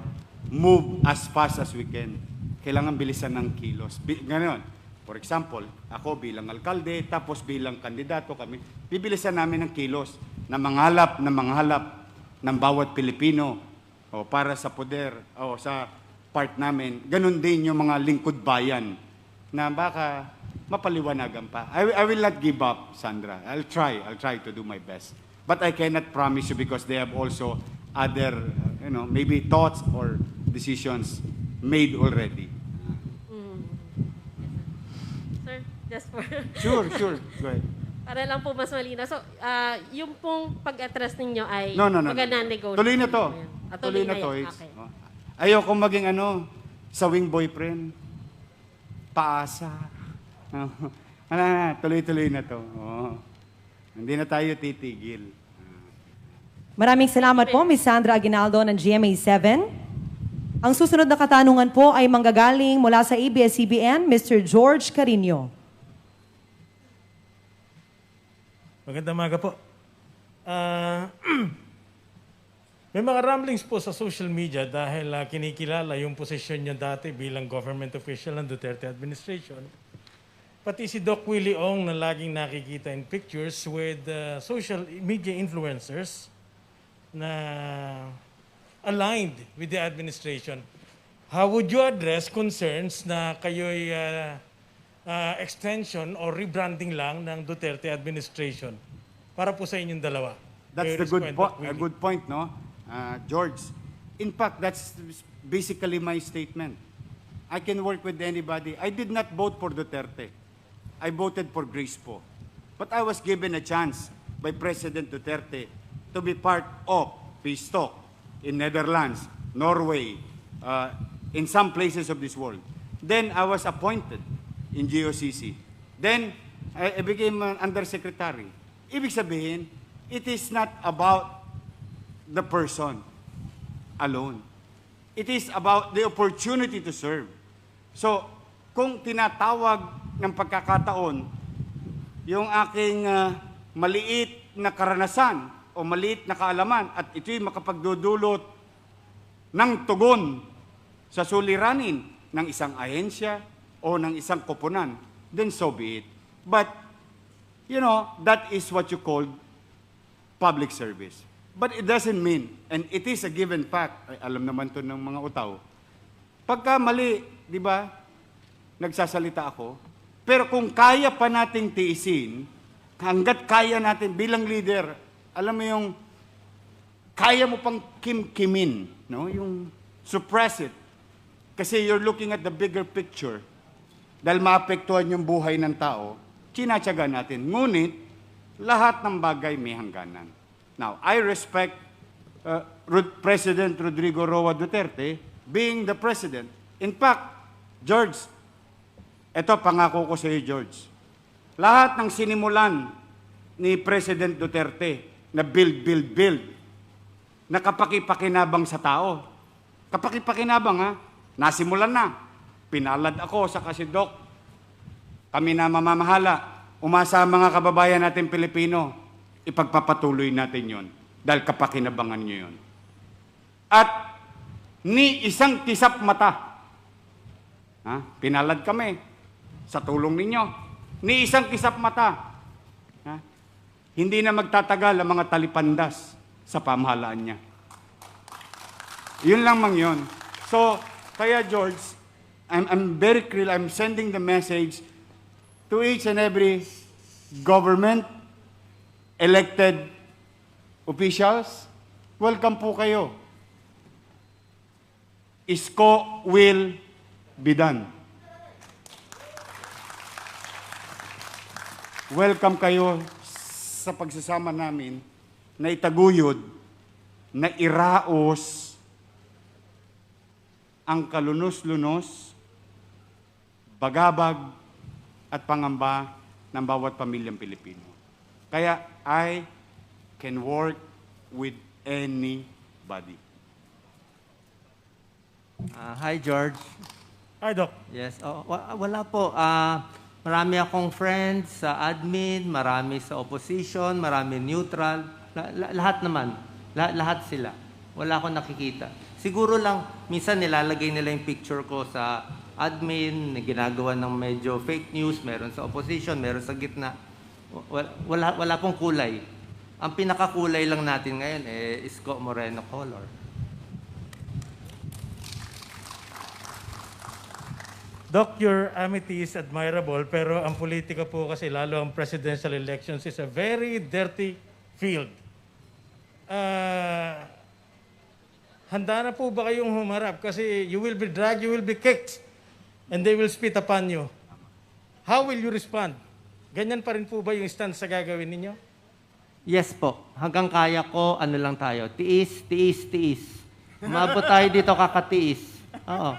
Move as fast as we can. Kailangan bilisan ng kilos. Ganon. For example, ako bilang alkalde, tapos bilang kandidato kami, bibilisan namin ng kilos na manghalap ng bawat Pilipino para sa poder o sa part namin. Ganon din yung mga lingkod bayan na baka mapaliwanagan pa. I will not give up, Sandra. I'll try to do my best. But I cannot promise you because they have also other, maybe thoughts or decisions made already. Sir, just for... Sure. Go ahead. Para lang po mas malinaw. So, yung pong pag-atras ninyo ay No. mag-negotiate. Tuloy na to. Tuloy na to. yan. Okay. Ayoko maging sawing boyfriend. Paasa. Tuloy-tuloy na to. Hindi na tayo titigil. Maraming salamat po, Ms. Sandra Aguinaldo ng GMA7. Ang susunod na katanungan po ay manggagaling mula sa ABS-CBN, Mr. George Carino. Magandang umaga po. May mga ramblings po sa social media dahil kinikilala yung posisyon niya dati bilang government official ng Duterte administration. Pati si Doc Willie Ong na laging nakikita in pictures with social media influencers na aligned with the administration. How would you address concerns na kayo'y extension or rebranding lang ng Duterte administration para po sa inyong dalawa? That's a good point, no? George. In fact, that's basically my statement. I can work with anybody. I did not vote for Duterte. I voted for Grace po. But I was given a chance by President Duterte to be part of peace talk in Netherlands, Norway, in some places of this world. Then I was appointed in GOCC. Then I became an undersecretary. Ibig sabihin, it is not about the person alone. It is about the opportunity to serve. So, kung tinatawag ng pagkakataon yung aking maliit na karanasan o maliit na kaalaman at ito'y makapagdudulot ng tugon sa suliranin ng isang ahensya o ng isang koponan, then so be it. But, that is what you call public service. But it doesn't mean, and it is a given fact, alam naman to ng mga utaw, pagka mali, di ba, nagsasalita ako, pero kung kaya pa nating tiisin, hanggat kaya natin bilang leader, alam mo yung, kaya mo pang kimkimin, no? Yung suppress it. Kasi you're looking at the bigger picture. Dahil maapektuhan yung buhay ng tao, tinatyaga natin. Ngunit, lahat ng bagay may hangganan. Now, I respect President Rodrigo Roa Duterte being the president. In fact, George, ito pangako ko sa iyo, George. Lahat ng sinimulan ni President Duterte na build, na kapakipakinabang sa tao. Kapakipakinabang, ha? Nasimulan na. pinalad ako sa kasidok. Kami na mamamahala. Umasa ang mga kababayan natin Pilipino. Ipagpapatuloy natin yon dahil kapakinabangan nyo yon. At ni isang kisap mata, pinalad kami sa tulong ninyo. Ni isang kisap mata, hindi na magtatagal ang mga talipandas sa pamahalaan niya. Yun lamang yun. So, kaya George, I'm very clear, I'm sending the message to each and every government, elected officials, welcome po kayo. Isko will be done. Welcome kayo sa pagsasama namin na itaguyod, na iraos ang kalunos-lunos, bagabag at pangamba ng bawat pamilyang Pilipino. Kaya I can work with anybody. Hi, George. Hi, Doc. Yes, wala po. Marami akong friends sa admin, marami sa opposition, marami neutral. Lahat naman. Lahat sila. Wala akong nakikita. Siguro lang, minsan nilalagay nila yung picture ko sa admin, ginagawa ng medyo fake news, meron sa opposition, meron sa gitna. Wala pong kulay. Ang pinakakulay lang natin ngayon Isko Moreno color. Doc, your amity is admirable, pero ang politika po kasi, lalo ang presidential elections, is a very dirty field. Handa na po ba kayong humarap? Kasi you will be dragged, you will be kicked, and they will spit upon you. How will you respond? Ganyan pa rin po ba yung stance sa gagawin ninyo? Yes po. Hanggang kaya ko, ano lang tayo. Tiis, tiis, tiis. Umabot tayo dito kakatiis. Oo.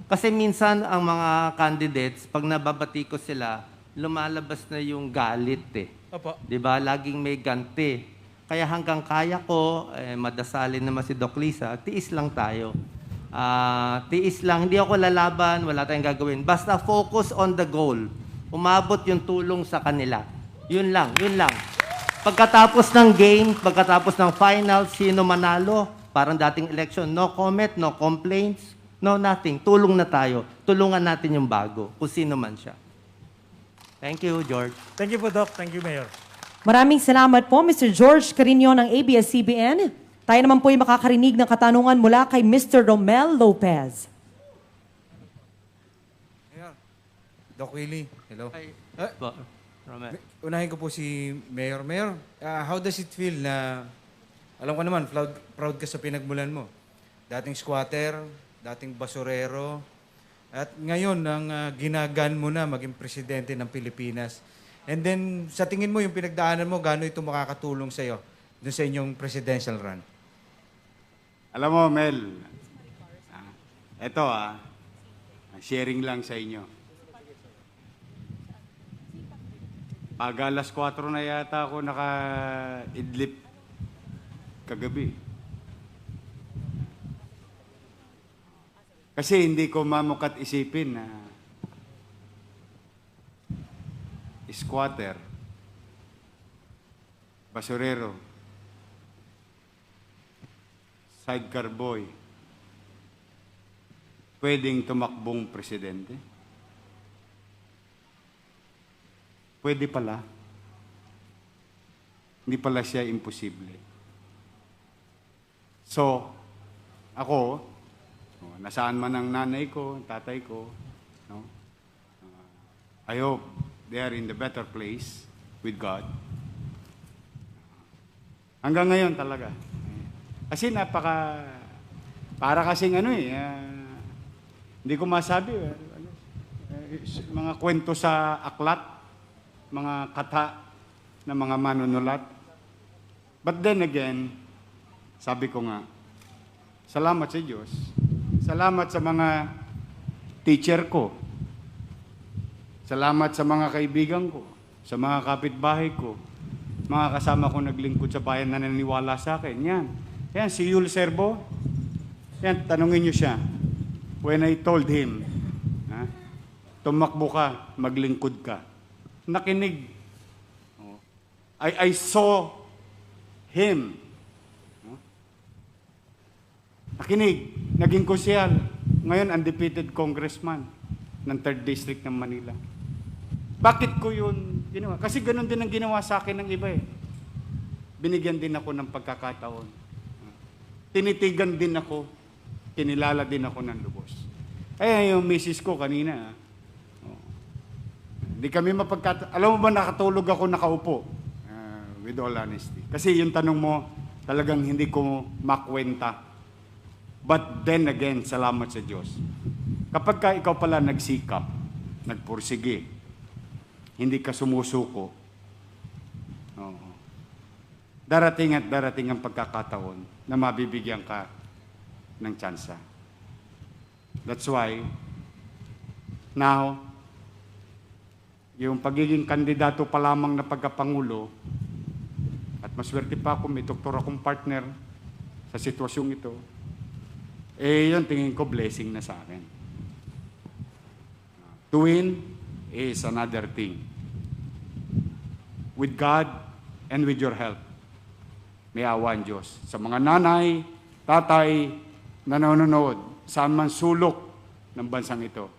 Kasi minsan ang mga candidates, pag nababati ko sila, lumalabas na yung galit Opo. Diba? Laging may ganti. Kaya hanggang kaya ko, madasalin naman si Doc Lisa, tiis lang tayo. Tiis lang. Hindi ako lalaban, wala tayong gagawin. Basta focus on the goal. Umabot yung tulong sa kanila. Yun lang, yun lang. Pagkatapos ng game, pagkatapos ng final, sino manalo? Parang dating election, no comment, no complaints, no nothing. Tulong na tayo. Tulungan natin yung bago, kung sino man siya. Thank you, George. Thank you po, Doc. Thank you, Mayor. Maraming salamat po, Mr. George Carino ng ABS-CBN. Tayo naman po ay makakarinig ng katanungan mula kay Mr. Romel Lopez. Doc Willie, hello. Hi. Romel. Unahin ko po si Mayor. Mayor, how does it feel na, alam ko naman, proud ka sa pinagmulan mo. Dating squatter, dating basurero, at ngayon, ang ginagan mo na maging presidente ng Pilipinas. And then, sa tingin mo, yung pinagdaanan mo, gaano ito makakatulong sa iyo dun sa inyong presidential run? Alam mo, Mel, eto sharing lang sa inyo. Pag alas 4 na yata ako naka-idlip kagabi. Kasi hindi ko mamukat isipin na squatter, basurero, sidecar boy, pwedeng tumakbong presidente? Pwede pala. Hindi pala siya imposible. So, ako, nasaan man ang nanay ko, tatay ko, no? I hope they are in the better place with God. Hanggang ngayon talaga. Kasi para kasing hindi ko masabi, mga kwento sa aklat, mga kata ng mga manunulat. But then again, sabi ko nga, salamat sa Diyos. Salamat sa mga teacher ko. Salamat sa mga kaibigan ko, sa mga kapitbahay ko, mga kasama ko naglingkod sa bayan na naniniwala sa akin. Yan, si Yul Serbo. Yan, tanungin niyo siya. When I told him, tumakbo ka, maglingkod ka. Nakinig. Oh. I saw him. Oh. Nakinig. Naging konsyal. Ngayon, undefeated congressman ng 3rd District ng Manila. Bakit ko yun ginawa? Kasi ganun din ang ginawa sa akin ng iba eh. Binigyan din ako ng pagkakataon. Tinitigan din ako. Kinilala din ako ng lubos. Ay, yung misis ko kanina. Hindi kami alam mo ba, nakatulog ako nakaupo? With all honesty. Kasi yung tanong mo, talagang hindi ko makwenta. But then again, salamat sa Diyos. Kapag ka ikaw pala nagsikap, nagpursige, hindi ka sumusuko, darating at darating ang pagkakataon na mabibigyan ka ng tsansa. That's why, now, yung pagiging kandidato pa lamang na pagkapangulo, at maswerte pa ako, may doktor akong partner sa sitwasyong ito, yun tingin ko blessing na sa akin. To win is another thing. With God and with your help, may awa ang Diyos. Sa mga nanay, tatay, na nanonood, saan man sulok ng bansang ito,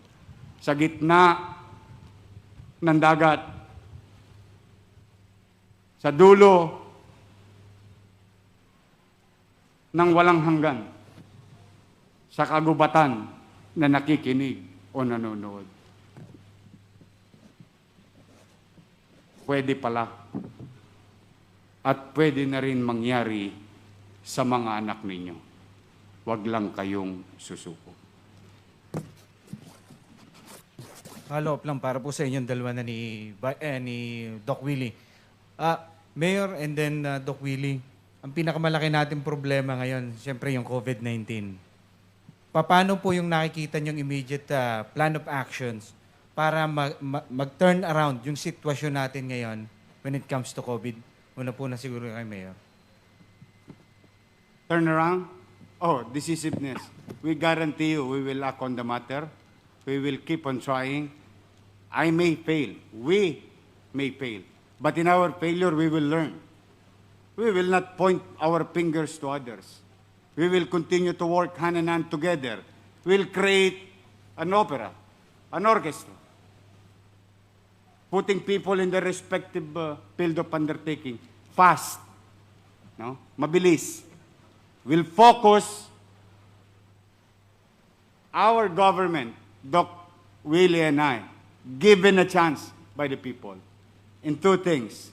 sa gitna ng dagat, sa dulo ng walang hanggan, sa kagubatan na nakikinig o nanonood. Pwede pala at pwede na rin mangyari sa mga anak ninyo. Huwag lang kayong susuko. Follow up lang para po sa inyong dalawa na ni Doc Willie. Mayor and then Doc Willie, ang pinakamalaki nating problema ngayon, siyempre yung COVID-19. Paano po yung nakikita niyong immediate plan of actions para mag-turn around yung sitwasyon natin ngayon when it comes to COVID? Una po na siguro kay Mayor. Turn around? Oh, decisiveness. We guarantee you we will act on the matter. We will keep on trying. I may fail. We may fail. But in our failure, we will learn. We will not point our fingers to others. We will continue to work hand in hand together. We'll create an opera, an orchestra, putting people in their respective field of undertaking. Fast. No? Mabilis. We'll focus our government, Doc Willie and I, given a chance by the people, in two things: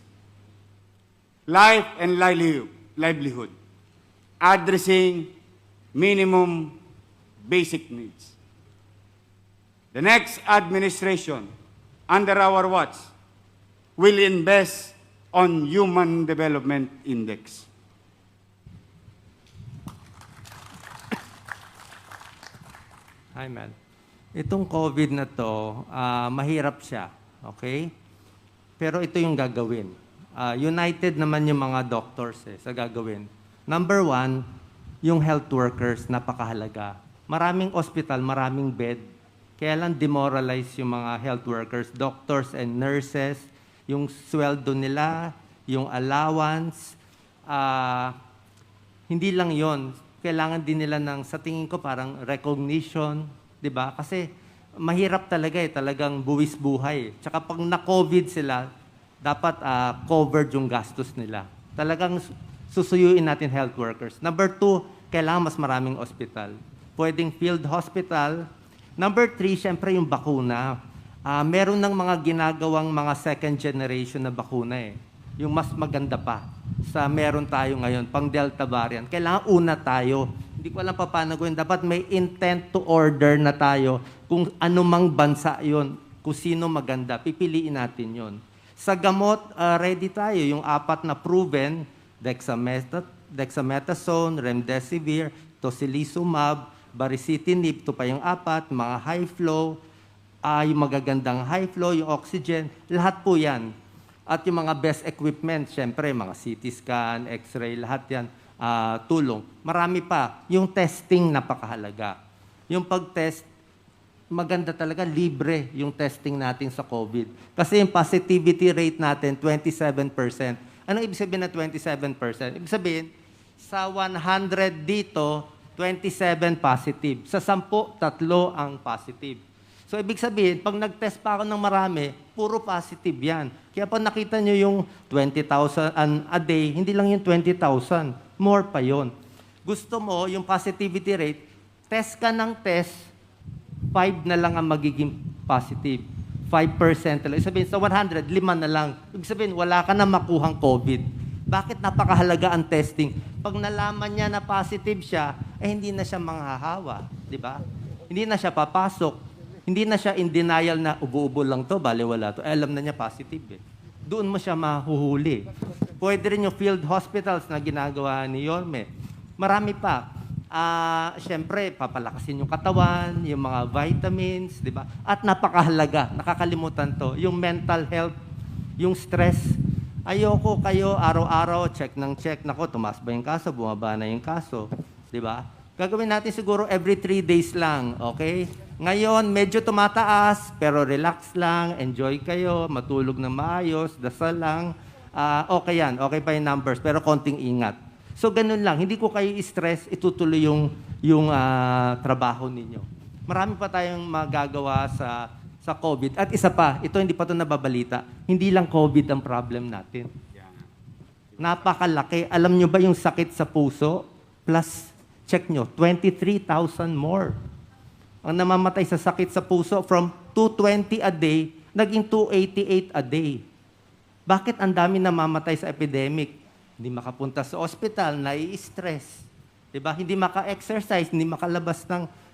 life and livelihood, addressing minimum basic needs. The next administration, under our watch, will invest on Human Development Index. Hi, man. Itong COVID na to, mahirap siya, okay? Pero ito yung gagawin. United naman yung mga doctors sa gagawin. Number one, yung health workers, napakahalaga. Maraming hospital, maraming bed. Kaya lang demoralize yung mga health workers, doctors and nurses, yung sweldo nila, yung allowance. Hindi lang yon, kailangan din nila ng, sa tingin ko, parang recognition, di ba? Kasi mahirap talaga talagang buwis buhay. Tsaka pag na-COVID sila, dapat covered yung gastos nila. Talagang susuyuin natin health workers. Number two, kailangan mas maraming hospital. Pwedeng field hospital. Number three, syempre yung bakuna. Meron ng mga ginagawang mga second generation na bakuna Yung mas maganda pa sa meron tayo ngayon, pang Delta variant. Kailangan una tayo. Hindi ko alam pa paano gawin. Dapat may intent to order na tayo kung anumang bansa yon, kung sino maganda. Pipiliin natin yon. Sa gamot, ready tayo. Yung 4 na proven, dexamethasone, remdesivir, tocilizumab, baricitinib, ito pa yung 4, mga high flow, yung magagandang high flow, yung oxygen, lahat po yan. At yung mga best equipment, syempre, mga CT scan, X-ray, lahat yan, tulong. Marami pa. Yung testing, napakahalaga. Yung pag-test, maganda talaga, libre yung testing natin sa COVID. Kasi yung positivity rate natin, 27%. Ano ibig sabihin na 27%? Ibig sabihin, sa 100 dito, 27 positive. Sa 10, 3 ang positive. So, ibig sabihin, pag nag-test pa ako ng marami, puro positive yan. Kaya pag nakita nyo yung 20,000 a day, hindi lang yung 20,000. More pa yon. Gusto mo, yung positivity rate, test ka ng test, 5 na lang ang magiging positive. 5% lang. Ibig sabihin, sa 100, 5 na lang. Ibig sabihin, wala ka na makuhang COVID. Bakit napakahalaga ang testing? Pag nalaman niya na positive siya, hindi na siya manghahawa. Di ba? Hindi na siya papasok. Hindi na siya in denial na ubo-ubo lang to, baliwala to. Alam na niya positive. Doon mo siya mahuhuli. Pwede rin yung field hospitals na ginagawa ni Yorme. Marami pa. Siyempre, papalakasin yung katawan, yung mga vitamins, di ba? At napakahalaga, nakakalimutan to, yung mental health, yung stress. Ayoko kayo araw-araw, check ng check. Nako, tumaas ba yung kaso? Bumaba na yung kaso. Di ba? Gagawin natin siguro every 3 days lang, okay? Ngayon, medyo tumataas, pero relax lang, enjoy kayo, matulog ng maayos, dasal lang. Okay yan, okay pa yung numbers, pero konting ingat. So, ganun lang. Hindi ko kayo i-stress, itutuloy yung trabaho ninyo. Marami pa tayong magagawa sa COVID. At isa pa, ito hindi pa ito nababalita, hindi lang COVID ang problem natin. Napakalaki. Alam nyo ba yung sakit sa puso? Plus, check nyo, 23,000 more. Ang namamatay sa sakit sa puso from 220 a day, naging 288 a day. Bakit ang dami namamatay sa epidemic? Hindi makapunta sa ospital, nai-stress. Diba? Hindi maka-exercise, hindi makalabas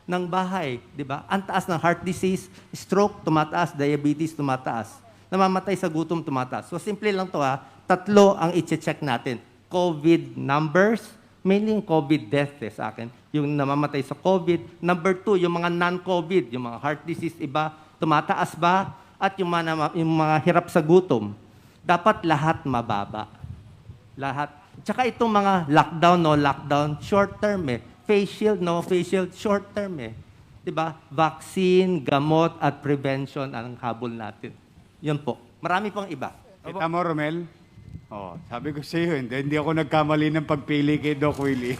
ng bahay. Diba? Ang taas ng heart disease, stroke, tumataas, diabetes, tumataas. Namamatay sa gutom, tumataas. So, simple lang to 3 ang i-check natin. COVID numbers, mainly yung COVID death sa akin. Yung namamatay sa COVID. Number 2, yung mga non-COVID, yung mga heart disease, iba, tumataas ba? At yung mga hirap sa gutom. Dapat lahat mababa. Lahat. Tsaka itong mga lockdown, no lockdown, short term Face shield, no face shield, short term Diba? Vaccine, gamot, at prevention ang habol natin. Yun po. Marami pang iba. Kita mo, Romel? Oh, sabi ko sa iyo, hindi ako nagkamali ng pagpili kay Doc Willie.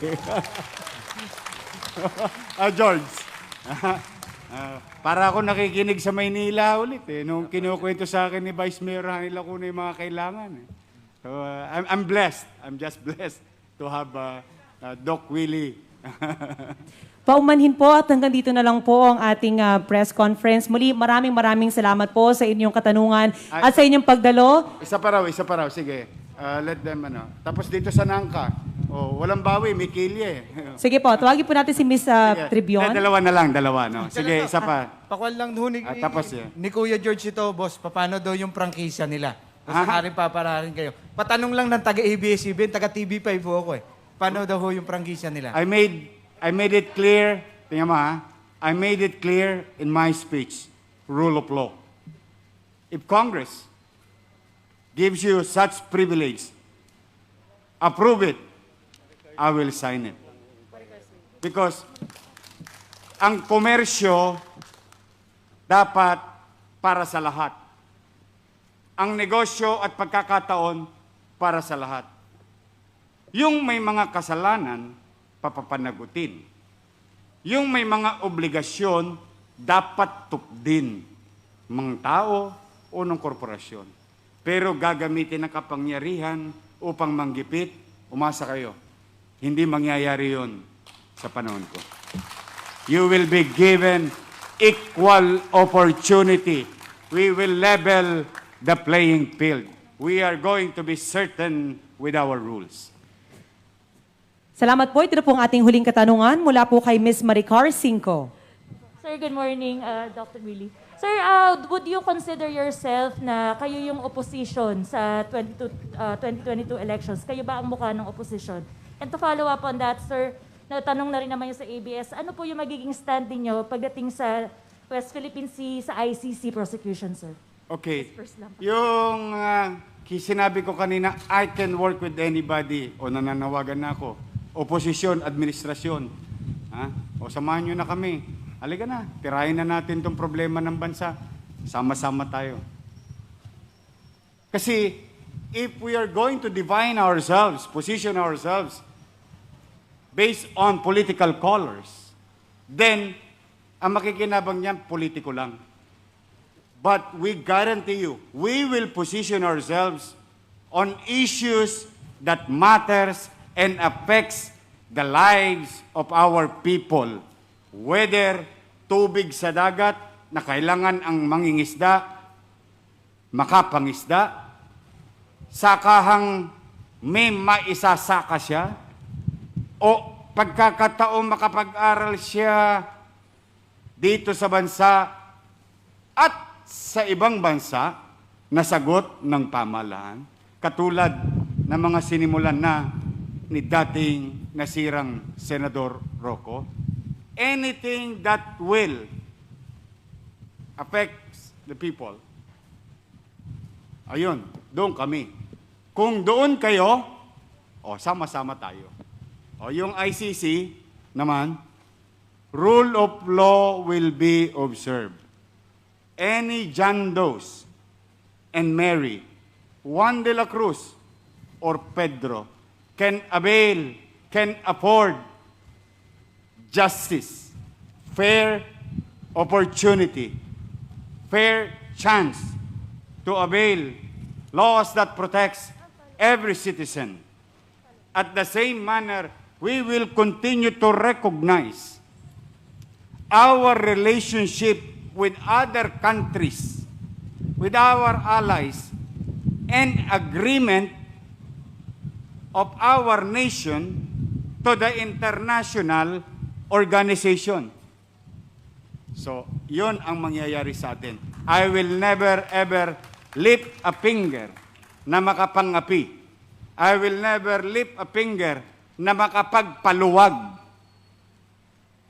George. Para ako nakikinig sa Maynila ulit nung kinukwento sa akin ni Vice Mayor Hanil Lacuna yung mga kailangan So, I'm blessed. I'm just blessed to have Doc Willie. Paumanhin po at hanggang dito na lang po ang ating press conference. Muli, maraming salamat po sa inyong katanungan at sa inyong pagdalo. Isa pa raw. Sige. Let them, Tapos dito sa Nangka. Walang bawi, may kilye. Sige po, tawagin po natin si Miss Tribion. Dalawa na lang, no? Sige, isa pa. Pakuan lang doon tapos ni Kuya George ito, boss, paano daw yung prangkisa nila? Tapos papararin kayo. Patanong lang ng taga-ABS-CBN, taga-TV5 po ako Paano daw yung prangkisa nila? I made it clear, tingnan mo I made it clear in my speech, rule of law. If Congress gives you such privilege, approve it, I will sign it. Because ang komersyo dapat para sa lahat. Ang negosyo at pagkakataon para sa lahat. Yung may mga kasalanan, papapanagutin. Yung may mga obligasyon, dapat tupdin mga tao o ng korporasyon. Pero gagamitin ang kapangyarihan upang manggipit, umasa kayo. Hindi mangyayari yon sa panahon ko. You will be given equal opportunity. We will level the playing field. We are going to be certain with our rules. Salamat po. Ito na po ang ating huling katanungan mula po kay Ms. Maricar Cinco. Sir, good morning, Dr. Willie. Sir, would you consider yourself na kayo yung opposition sa 2022 elections? Kayo ba ang mukha ng opposition? And to follow up on that, sir, natanong na rin naman yung sa ABS, ano po yung magiging stand ninyo pagdating sa West Philippine Sea, sa ICC prosecution, sir? Okay. Yung sinabi ko kanina, I can work with anybody o nananawagan na ako. Oposisyon, administrasyon. O samahan nyo na kami. halika na, tirahin na natin itong problema ng bansa. Sama-sama tayo. Kasi, if we are going to define ourselves, position ourselves, based on political colors, then, ang makikinabang niyan, politiko lang. But we guarantee you, we will position ourselves on issues that matters and affects the lives of our people. Whether tubig sa dagat na kailangan ang mangingisda, makapangisda, sakahang may maisasaka siya, o pagkakataong makapag-aral siya dito sa bansa at sa ibang bansa na sagot ng pamahalaan, katulad ng mga sinimulan na ni dating nasirang Senador Rocco. Anything that will affect the people, ayun, doon kami. Kung doon kayo, sama-sama tayo. Yung ICC naman, rule of law will be observed. Any John Does and Mary, Juan de la Cruz, or Pedro can afford justice, fair opportunity, fair chance to avail laws that protects every citizen. At the same manner, we will continue to recognize our relationship with other countries, with our allies, and agreement of our nation to the international organization. So, yun ang mangyayari sa atin. I will never ever lift a finger na makapangapi. I will never lift a finger na makapagpaluwag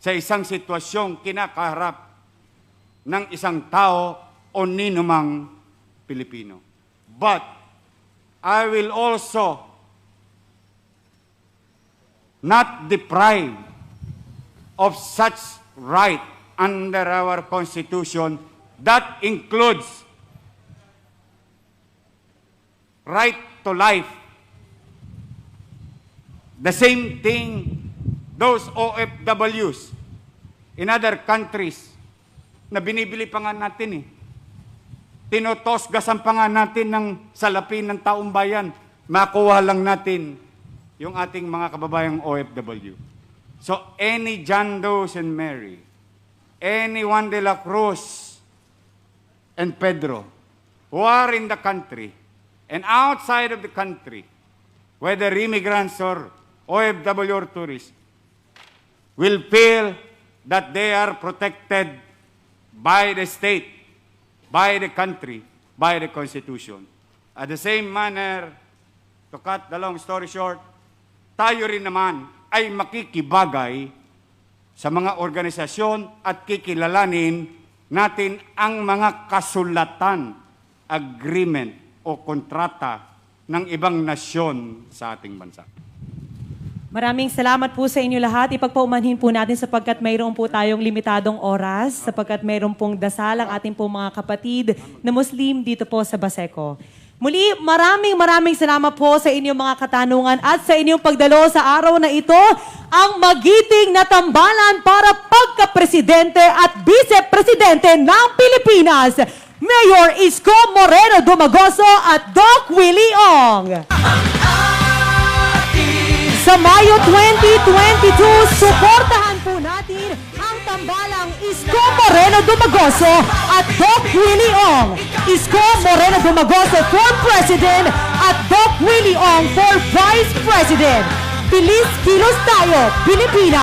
sa isang sitwasyong kinakaharap ng isang tao o ninumang Pilipino. But, I will also not deprive of such right under our Constitution that includes right to life. The same thing, those OFWs in other countries na binibili pa nga natin tinotosgasan pa nga natin ng salapi ng taong bayan, makuha lang natin yung ating mga kababayang OFW. So, any John Does and Mary, any Juan de la Cruz and Pedro who are in the country and outside of the country, whether immigrants or OFW or tourists, will feel that they are protected by the state, by the country, by the Constitution. At the same manner, to cut the long story short, tayo rin naman ay makikibagay sa mga organisasyon at kikilalanin natin ang mga kasulatan, agreement o kontrata ng ibang nasyon sa ating bansa. Maraming salamat po sa inyo lahat. Ipagpaumanhin po natin sapagkat mayroon po tayong limitadong oras, sapagkat mayroon pong dasal ang ating pong mga kapatid na Muslim dito po sa Baseco. Muli, maraming salamat po sa inyong mga katanungan at sa inyong pagdalo sa araw na ito, ang magiting na tambalan para pagka-presidente at vice-presidente ng Pilipinas, Mayor Isko Moreno Dumagoso at Doc Willie Ong. Sa Mayo 2022, suportahan po natin ang tambalang Isko Moreno Dumagoso at Doc Willie Ong. Isko Moreno Dumagoso for President at Doc Willie Ong for Vice President. Bilis kilos tayo, Pilipinas!